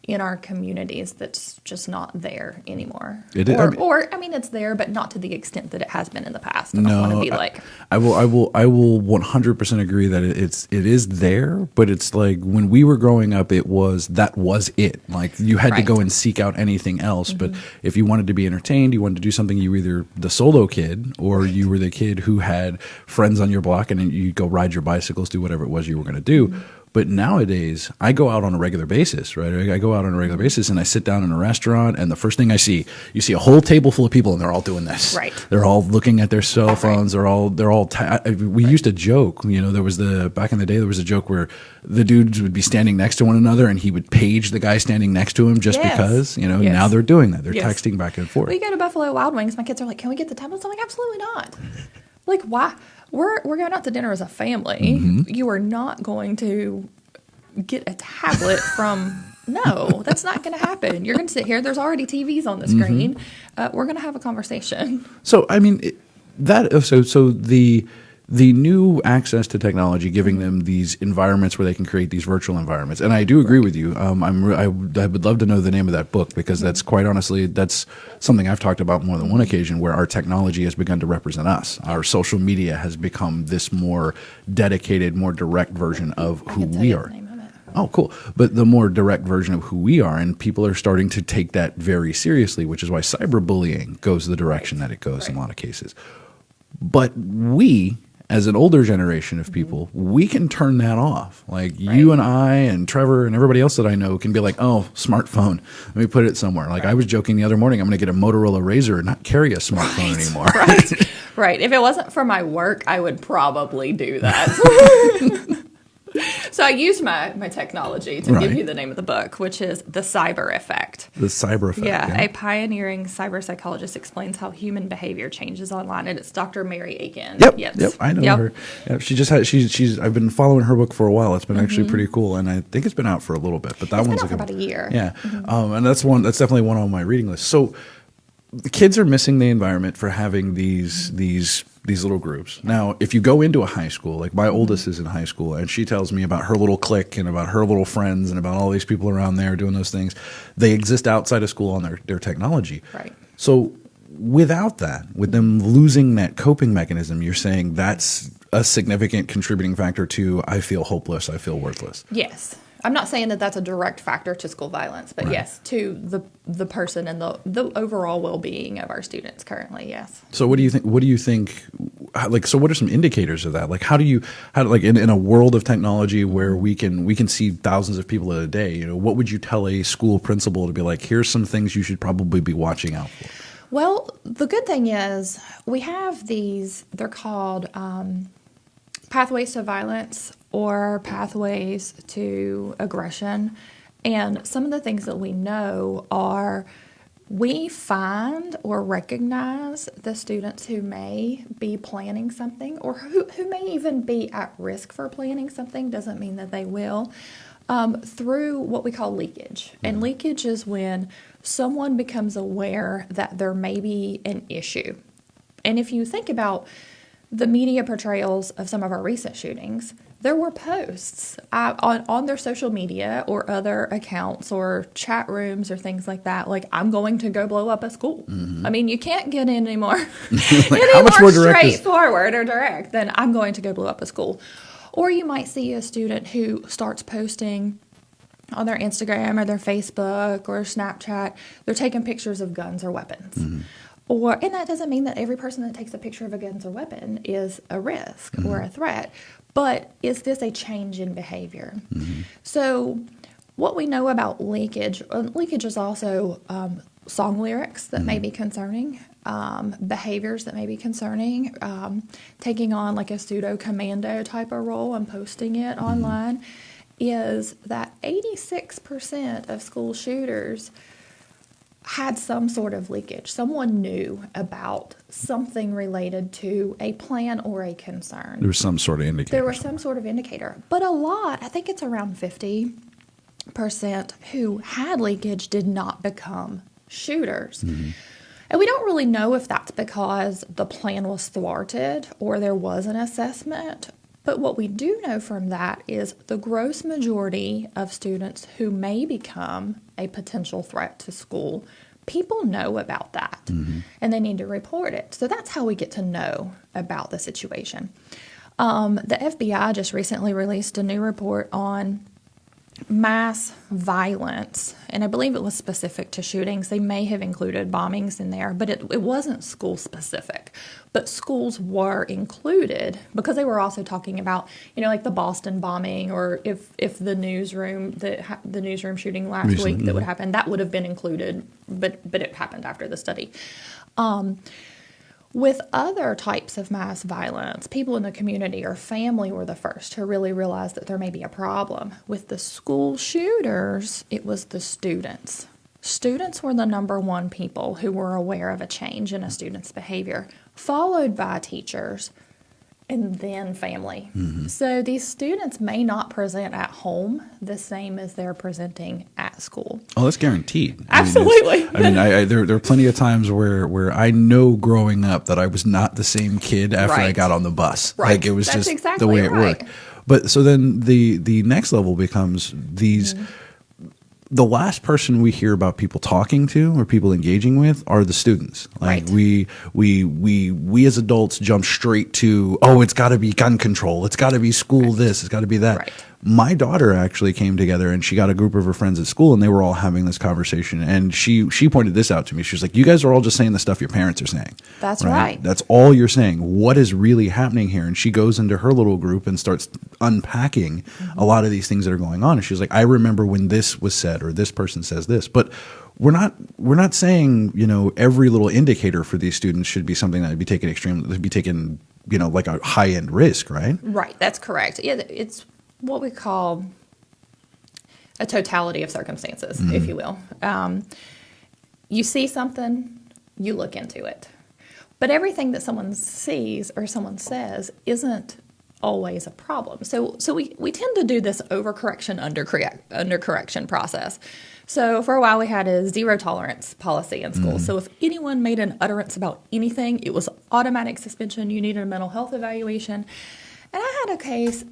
in our communities that's just not there anymore. I mean, it's there, but not to the extent that it has been in the past. I don't want to be like. I will 100% agree that it is there, but it's like when we were growing up, that was it. Like you had to go and seek out anything else. But if you wanted to be entertained, you wanted to do something, you were either the solo kid or you were the kid who had friends on your block, and you go ride your bicycles, do whatever it was you were going to do. But nowadays, I go out on a regular basis, right? I go out on a regular basis, and I sit down in a restaurant, and the first thing I see, you see a whole table full of people, and they're all doing this. Right. They're all looking at their cell phones. We used to joke, there was back in the day, there was a joke where the dudes would be standing next to one another, and he would page the guy standing next to him just because, now they're doing that. They're texting back and forth. We go to Buffalo Wild Wings. My kids are like, can we get the tablets? I'm like, absolutely not. Like, why? We're going out to dinner as a family. You are not going to get a tablet from. No, that's not going to happen. You're going to sit here. There's already TVs on the screen. We're going to have a conversation. So, I mean, the new access to technology, giving them these environments where they can create these virtual environments. And I do agree with you. I would love to know the name of that book, because that's quite honestly, that's something I've talked about more than one occasion, where our technology has begun to represent us. Our social media has become this more dedicated, more direct version of who we are. Oh, cool. But the more direct version of who we are, and people are starting to take that very seriously, which is why cyberbullying goes the direction that it goes in a lot of cases. But we, as an older generation of people, we can turn that off. Like you and I and Trevor and everybody else that I know can be like, oh, smartphone, let me put it somewhere. Like I was joking the other morning, I'm going to get a Motorola Razr and not carry a smartphone anymore. Right. If it wasn't for my work, I would probably do that. So I used my technology to give you the name of the book, which is The Cyber Effect. The Cyber Effect. Yeah, a pioneering cyber psychologist explains how human behavior changes online, and it's Dr. Mary Aiken. Yep, I know her. Yeah, she's. I've been following her book for a while. It's been actually pretty cool, and I think it's been out for a little bit. But that one's been out for about a year. Yeah, and that's definitely one on my reading list. So the kids are missing the environment for having these little groups. Now, if you go into a high school, like my oldest is in high school, and she tells me about her little clique and about her little friends and about all these people around there doing those things. They exist outside of school on their technology. Right. So without that, with them losing that coping mechanism, you're saying that's a significant contributing factor to I feel hopeless, I feel worthless. Yes. I'm not saying that that's a direct factor to school violence, but yes, to the person and the overall well-being of our students currently, yes. So what do you think, like, so what are some indicators of that? Like, how in a world of technology where we can see thousands of people a day, what would you tell a school principal to be like, here's some things you should probably be watching out for? Well, the good thing is we have these, they're called pathways to violence or pathways to aggression. And some of the things that we know are we find or recognize the students who may be planning something or who may even be at risk for planning something, doesn't mean that they will, through what we call leakage. And leakage is when someone becomes aware that there may be an issue. And if you think about the media portrayals of some of our recent shootings, there were posts on their social media or other accounts or chat rooms or things like that, like, I'm going to go blow up a school. Mm-hmm. I mean, you can't get any more, Like, any how much more more direct is- straightforward or direct than I'm going to go blow up a school. Or you might see a student who starts posting on their Instagram or their Facebook or Snapchat, they're taking pictures of guns or weapons. Mm-hmm. And that doesn't mean that every person that takes a picture of a gun or weapon is a risk or a threat. But is this a change in behavior? So what we know about leakage is also song lyrics that may be concerning, behaviors that may be concerning, taking on like a pseudo commando type of role and posting it online, is that 86% of school shooters had some sort of leakage. Someone knew about something related to a plan or a concern. There was some sort of indicator. There was some sort of indicator. But a lot, I think it's around 50% who had leakage did not become shooters. And we don't really know if that's because the plan was thwarted or there was an assessment. But what we do know from that is the gross majority of students who may become a potential threat to school, people know about that and they need to report it. So that's how we get to know about the situation. The FBI just recently released a new report on mass violence, and I believe it was specific to shootings. They may have included bombings in there, but it wasn't school specific. But schools were included because they were also talking about, like the Boston bombing, or if the newsroom shooting last week that would happen, that would have been included, but it happened after the study. With other types of mass violence, people in the community or family were the first to really realize that there may be a problem. With the school shooters, it was the students. Students were the number one people who were aware of a change in a student's behavior, followed by teachers and then family. So these students may not present at home the same as they're presenting at school. Oh, that's guaranteed. Absolutely. There are plenty of times where I know growing up that I was not the same kid after I got on the bus. Right. Like, it was That's just exactly the way it right. worked. But so then the next level becomes these. The last person we hear about people talking to or people engaging with are the students. Like, Right. we as adults jump straight to, it's got to be gun control. It's got to be school this. It's got to be that. Right. My daughter actually came together and she got a group of her friends at school and they were all having this conversation. And she pointed this out to me. She was like, you guys are all just saying the stuff your parents are saying. That's right. That's all you're saying. What is really happening here? And she goes into her little group and starts unpacking a lot of these things that are going on. And she's like, I remember when this was said, or this person says this. But we're not saying, every little indicator for these students should be something that would be taken like a high end risk, right? Right. That's correct. Yeah, it's what we call a totality of circumstances, if you will. You see something, you look into it. But everything that someone sees or someone says isn't always a problem. So we tend to do this overcorrection, undercorrection process. So for a while we had a zero tolerance policy in school. So if anyone made an utterance about anything, it was automatic suspension. You needed a mental health evaluation. And I had a case,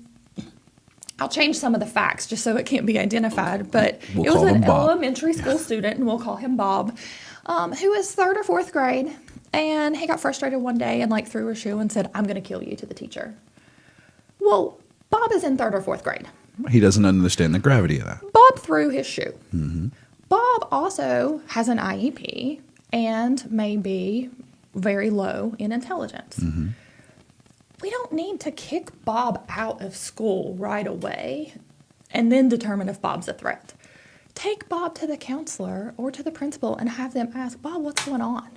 I'll change some of the facts just so it can't be identified, but it was an elementary school student, and we'll call him Bob, who was 3rd or 4th grade, and he got frustrated one day and threw a shoe and said, I'm going to kill you, to the teacher. Well, Bob is in 3rd or 4th grade. He doesn't understand the gravity of that. Bob threw his shoe. Bob also has an IEP and may be very low in intelligence. We don't need to kick Bob out of school right away and then determine if Bob's a threat. Take Bob to the counselor or to the principal and have them ask, Bob, what's going on?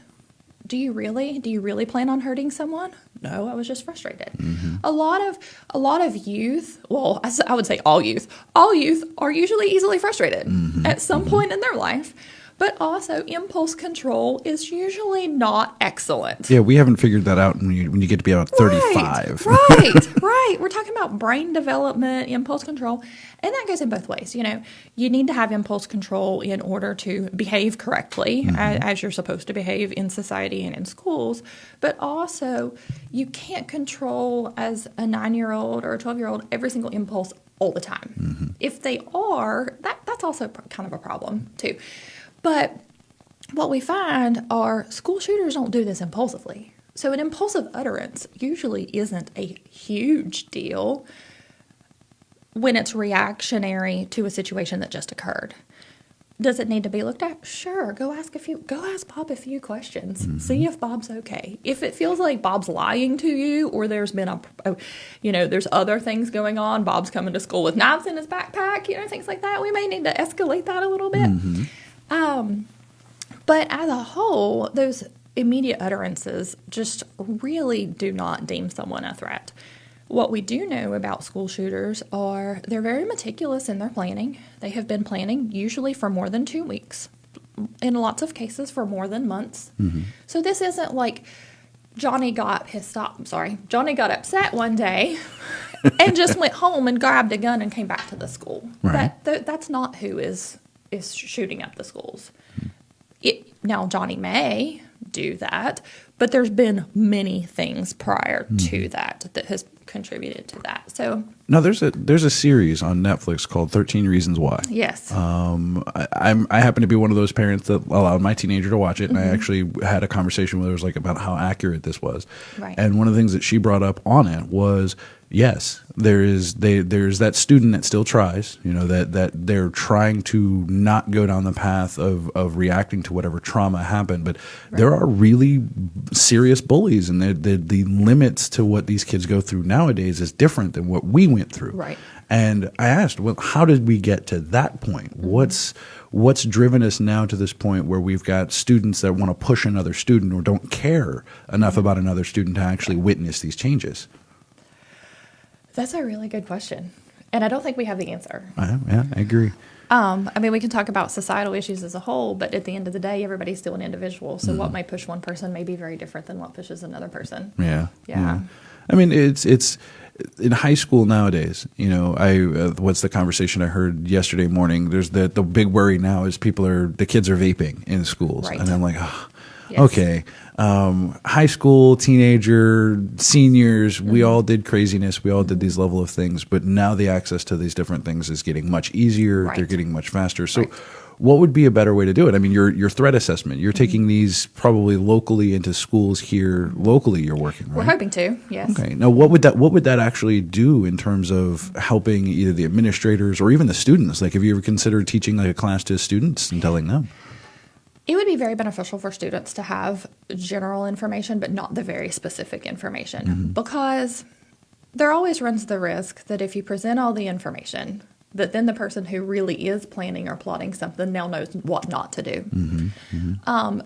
Do you really plan on hurting someone? No, I was just frustrated. A lot of youth, well, I would say all youth are usually easily frustrated at some point in their life. But also, impulse control is usually not excellent. Yeah, we haven't figured that out when you get to be about 35. Right. We're talking about brain development, impulse control, and that goes in both ways. You need to have impulse control in order to behave correctly, as you're supposed to behave in society and in schools. But also, you can't control, as a 9-year-old or a 12-year-old, every single impulse all the time. If they are, that's also kind of a problem, too. But what we find are school shooters don't do this impulsively. So an impulsive utterance usually isn't a huge deal when it's reactionary to a situation that just occurred. Does it need to be looked at? Sure. Go ask Bob a few questions. See if Bob's okay. If it feels like Bob's lying to you, or there's been there's other things going on, Bob's coming to school with knives in his backpack, things like that, we may need to escalate that a little bit. But as a whole, those immediate utterances just really do not deem someone a threat. What we do know about school shooters are they're very meticulous in their planning. They have been planning usually for more than 2 weeks, in lots of cases for more than months. So this isn't like Johnny got upset one day and just went home and grabbed a gun and came back to the school. Right. That's not who is shooting up the schools. Now, Johnny may do that, but there's been many things prior to that has contributed to that. So now there's a series on Netflix called 13 Reasons Why. Yes. I happen to be one of those parents that allowed my teenager to watch it, and I actually had a conversation with her about how accurate this was. Right. And one of the things that she brought up on it was, yes, there's that student that still tries, that they're trying to not go down the path of reacting to whatever trauma happened, but there are really serious bullies, and the limits to what these kids go through nowadays is different than what we went through. Right. And I asked, well, how did we get to that point? What's driven us now to this point where we've got students that want to push another student or don't care enough about another student to actually witness these changes? That's a really good question. And I don't think we have the answer. Yeah, I agree. We can talk about societal issues as a whole, but at the end of the day, everybody's still an individual. So what may push one person may be very different than what pushes another person. Yeah. It's in high school nowadays. What's the conversation I heard yesterday morning? There's the big worry now is the kids are vaping in schools, Right. and I'm like, Yes. okay. High school, teenager, seniors, we all did craziness. We all did these level of things, but now the access to these different things is getting much easier. Right. They're getting much faster. So what would be a better way to do it? I mean, your threat assessment, you're taking these probably locally into schools here locally you're working, right? We're hoping to, yes. Okay. Now, what would that actually do in terms of helping either the administrators or even the students? Like, have you ever considered teaching a class to students and telling them? It would be very beneficial for students to have general information, but not the very specific information, because there always runs the risk that if you present all the information, that then the person who really is planning or plotting something now knows what not to do.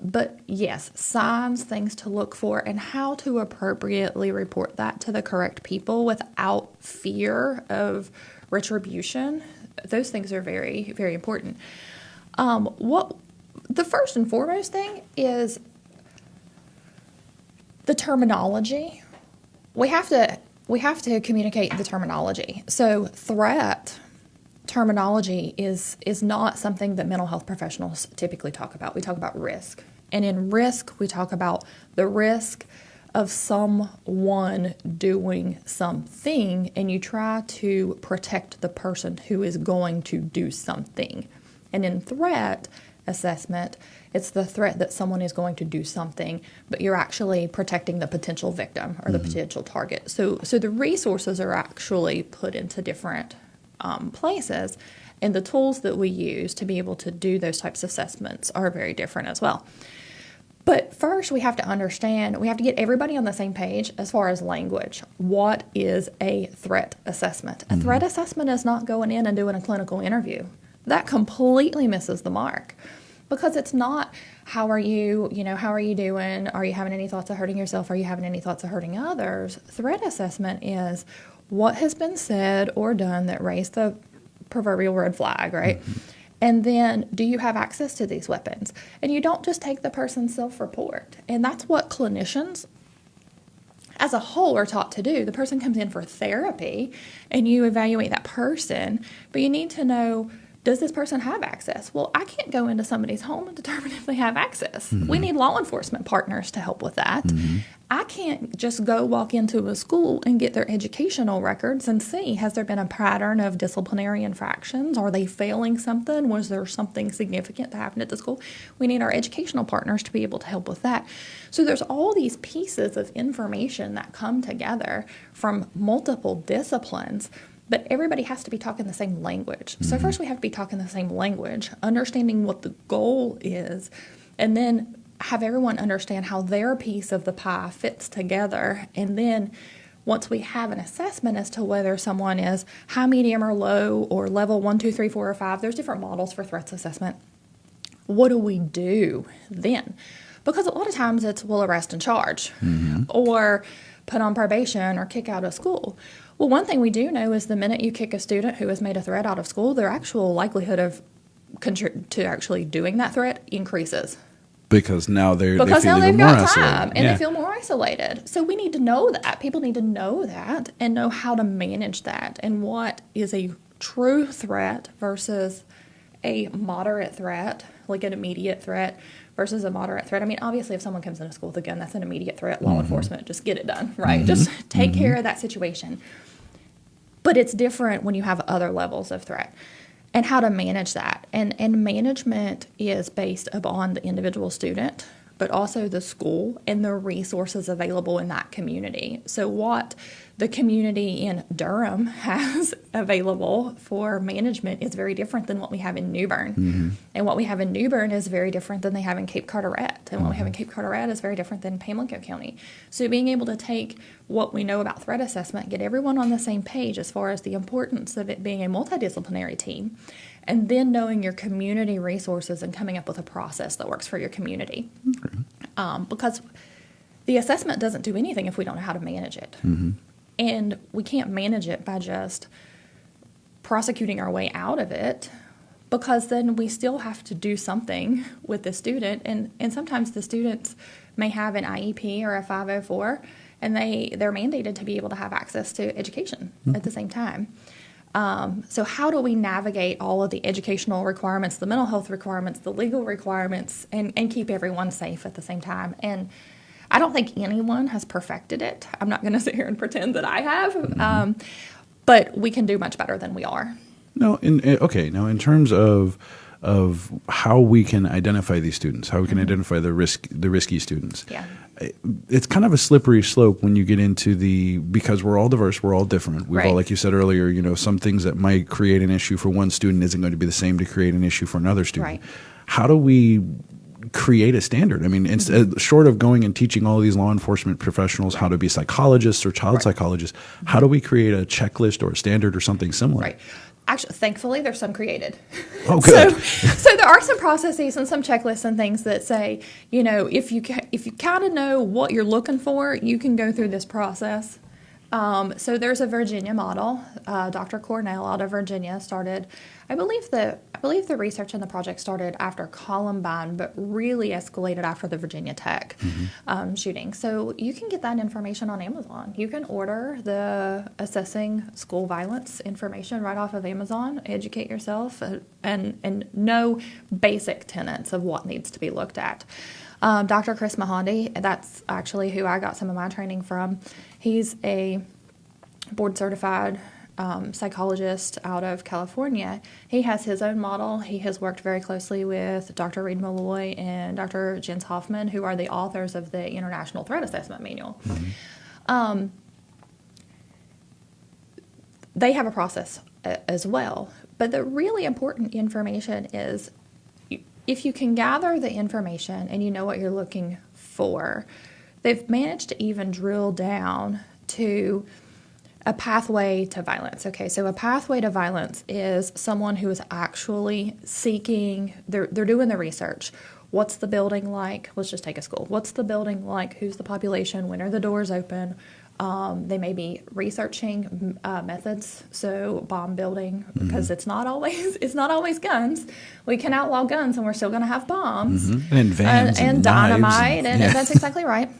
But yes, signs, things to look for, and how to appropriately report that to the correct people without fear of retribution. Those things are very, very important. The first and foremost thing is the terminology. We have to communicate the terminology. So threat terminology is not something that mental health professionals typically talk about. We talk about risk. And in risk, we talk about the risk of someone doing something, and you try to protect the person who is going to do something. And in threat assessment, it's the threat that someone is going to do something, but you're actually protecting the potential victim or the potential target. So the resources are actually put into different places, and the tools that we use to be able to do those types of assessments are very different as well. But first, we have to get everybody on the same page as far as language. What is a threat assessment? A threat assessment is not going in and doing a clinical interview. That completely misses the mark, because it's not, how are you doing? Are you having any thoughts of hurting yourself? Are you having any thoughts of hurting others? Threat assessment is what has been said or done that raised the proverbial red flag, right? And then, do you have access to these weapons? And you don't just take the person's self-report. And that's what clinicians as a whole are taught to do. The person comes in for therapy and you evaluate that person, but you need to know, does this person have access? Well, I can't go into somebody's home and determine if they have access. We need law enforcement partners to help with that. I can't just go walk into a school and get their educational records and see, has there been a pattern of disciplinary infractions? Are they failing something? Was there something significant that happened at the school? We need our educational partners to be able to help with that. So there's all these pieces of information that come together from multiple disciplines, but everybody has to be talking the same language. So first we have to be talking the same language, understanding what the goal is, and then have everyone understand how their piece of the pie fits together. And then once we have an assessment as to whether someone is high, medium, or low, or level 1, 2, 3, 4, or 5, there's different models for threats assessment. What do we do then? Because a lot of times it's, we'll arrest and charge, or put on probation, or kick out of school. Well, one thing we do know is the minute you kick a student who has made a threat out of school, their actual likelihood of to actually doing that threat increases. Because now they feel now even they've more got isolated. time and they feel more isolated. So we need to know that. People need to know that and know how to manage that and what is a true threat versus a moderate threat, like an immediate threat versus a moderate threat. I mean, obviously, if someone comes into school with a gun, that's an immediate threat. Law enforcement, just get it done, right? Just take care of that situation. But it's different when you have other levels of threat and how to manage that. And management is based upon the individual student, but also the school and the resources available in that community. So what the community in Durham has available for management is very different than what we have in New Bern. And what we have in New Bern is very different than they have in Cape Carteret. And what we have in Cape Carteret is very different than Pamlico County. So being able to take what we know about threat assessment, get everyone on the same page as far as the importance of it being a multidisciplinary team, and then knowing your community resources and coming up with a process that works for your community. Because the assessment doesn't do anything if we don't know how to manage it. And we can't manage it by just prosecuting our way out of it, because then we still have to do something with the student. And sometimes the students may have an IEP or a 504, and they're mandated to be able to have access to education at the same time. So how do we navigate all of the educational requirements, the mental health requirements, the legal requirements, and keep everyone safe at the same time? And I don't think anyone has perfected it. I'm not going to sit here and pretend that I have, but we can do much better than we are. No, now in terms of how we can identify these students, how we can identify the risky students. Yeah. It's kind of a slippery slope when you get into because we're all diverse, we're all different. We've all, like you said earlier, some things that might create an issue for one student isn't going to be the same to create an issue for another student. How do we create a standard? I mean, it's short of going and teaching all of these law enforcement professionals how to be psychologists or child psychologists, how do we create a checklist or a standard or something similar? Actually, thankfully, there's some created. Oh, good. So there are some processes and some checklists and things that say, if you kind of know what you're looking for, you can go through this process. So there's a Virginia model. Dr. Cornell out of Virginia started. I believe the research in the project started after Columbine, but really escalated after the Virginia Tech shooting. So you can get that information on Amazon. You can order the Assessing School Violence information right off of Amazon, educate yourself, and know basic tenets of what needs to be looked at. Dr. Chris Mahandi, that's actually who I got some of my training from. He's a board-certified psychologist out of California. He has his own model. He has worked very closely with Dr. Reed Malloy and Dr. Jens Hoffman, who are the authors of the International Threat Assessment Manual. They have a process as well. But the really important information is, if you can gather the information and you know what you're looking for, they've managed to even drill down to a pathway to violence. Okay, so a pathway to violence is someone who is actually seeking, they're doing the research. What's the building like? Let's just take a school. What's the building like? Who's the population? When are the doors open? They may be researching methods, so bomb building, because it's not always guns. We can outlaw guns, and we're still going to have bombs and vans and dynamite, and yeah. that's exactly right.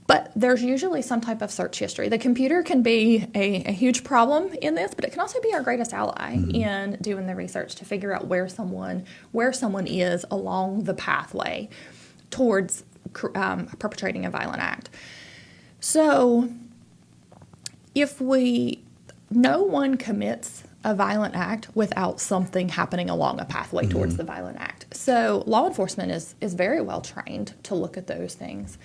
But there's usually some type of search history. The computer can be a huge problem in this, but it can also be our greatest ally in doing the research to figure out where someone is along the pathway towards perpetrating a violent act. So no one commits a violent act without something happening along a pathway towards the violent act. So law enforcement is very well trained to look at those things.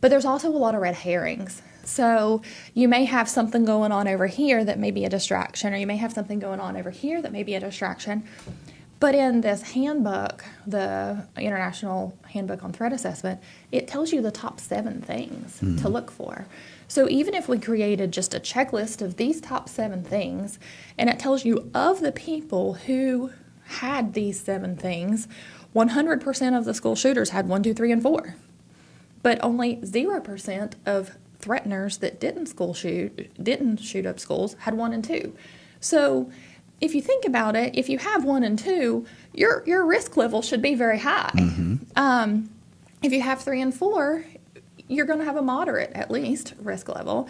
But there's also a lot of red herrings. So you may have something going on over here that may be a distraction, or you may have something going on over here that may be a distraction. But in this handbook, the International Handbook on Threat Assessment, it tells you the top 7 things to look for. So even if we created just a checklist of these top 7 things, and it tells you of the people who had these 7 things, 100% of the school shooters had 1, 2, 3, and 4. But only 0% of threateners that didn't shoot up schools had 1 and 2. So if you think about it, if you have 1 and 2, your risk level should be very high. If you have 3 and 4, you're going to have a moderate, at least, risk level.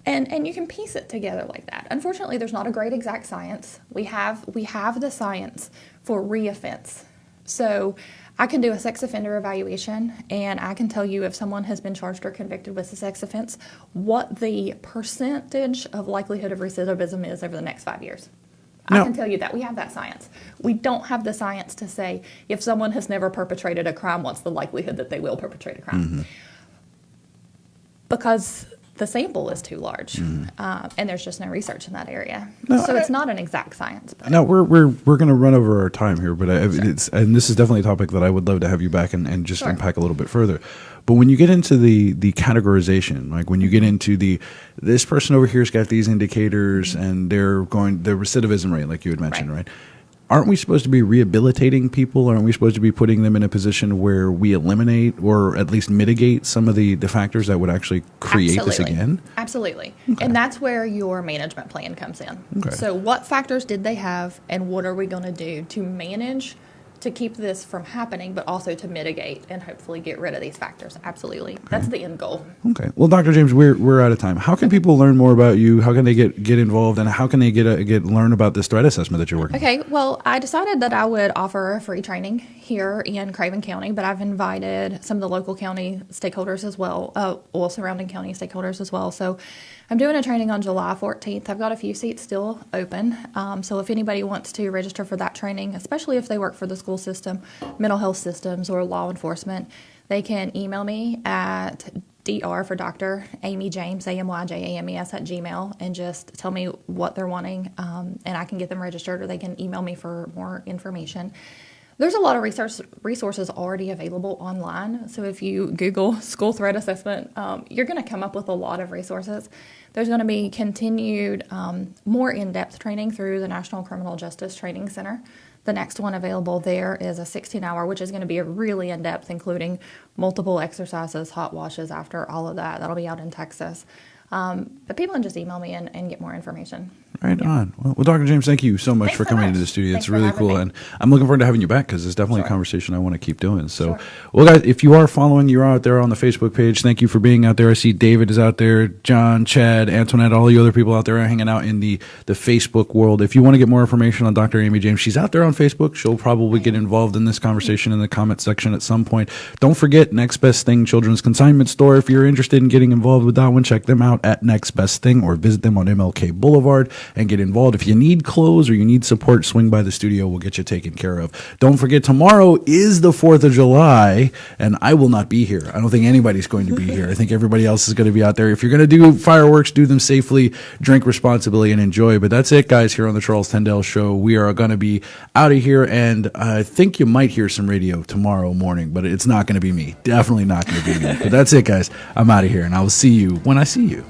And you can piece it together like that. Unfortunately, there's not a great exact science. We have the science for reoffense. So I can do a sex offender evaluation, and I can tell you if someone has been charged or convicted with a sex offense, what the percentage of likelihood of recidivism is over the next 5 years. I can tell you that. We have that science. We don't have the science to say if someone has never perpetrated a crime, what's the likelihood that they will perpetrate a crime. Because the sample is too large, and there's just no research in that area. So it's not an exact science. But. Now we're going to run over our time here, but and this is definitely a topic that I would love to have you back and just unpack a little bit further. But when you get into the categorization, like when you get into this person over here's got these indicators and they're going the recidivism rate, like you had mentioned, right? Aren't we supposed to be rehabilitating people? Aren't we supposed to be putting them in a position where we eliminate or at least mitigate some of the factors that would actually create this again? Absolutely. Okay. And that's where your management plan comes in. Okay. So what factors did they have, and what are we going to do to manage to keep this from happening, but also to mitigate and hopefully get rid of these factors? Absolutely. Okay. That's the end goal. Okay. Well, Dr. James, we're out of time. How can people learn more about you? How can they get involved, and how can they learn about this threat assessment that you're working on? Okay. Well, I decided that I would offer a free training here in Craven County, but I've invited some of the local county stakeholders as well, all surrounding county stakeholders as well. So I'm doing a training on July 14th. I've got a few seats still open. So if anybody wants to register for that training, especially if they work for the school system, mental health systems, or law enforcement, they can email me at Dr. for Dr. Amy James, AMYJAMES at Gmail, and just tell me what they're wanting, and I can get them registered, or they can email me for more information. There's a lot of resources already available online. So if you Google school threat assessment, you're going to come up with a lot of resources. There's going to be continued more in-depth training through the National Criminal Justice Training Center. The next one available there is a 16-hour, which is going to be a really in-depth, including multiple exercises, hot washes after all of that. That'll be out in Texas. But people can just email me and get more information. Right on. Well, Dr. James, thank you so much for coming into the studio. It's really cool. And I'm looking forward to having you back because it's definitely a conversation I want to keep doing. So, well, guys, if you are following, you're out there on the Facebook page, thank you for being out there. I see David is out there, John, Chad, Antoinette, all you other people out there are hanging out in the Facebook world. If you want to get more information on Dr. Amy James, she's out there on Facebook. She'll probably get involved in this conversation in the comment section at some point. Don't forget Next Best Thing Children's Consignment Store. If you're interested in getting involved with that one, check them out at Next Best Thing or visit them on MLK Boulevard and get involved. If you need clothes or you need support, swing by the studio. We'll get you taken care of. Don't forget, tomorrow is the 4th of July, and I will not be here. I don't think anybody's going to be here. I think everybody else is going to be out there. If you're going to do fireworks, do them safely, drink responsibly, and enjoy. But that's it, guys, here on the Charles Tendell Show. We are going to be out of here, and I think you might hear some radio tomorrow morning, but it's not going to be me. Definitely not going to be me. But that's it, guys. I'm out of here, and I will see you when I see you.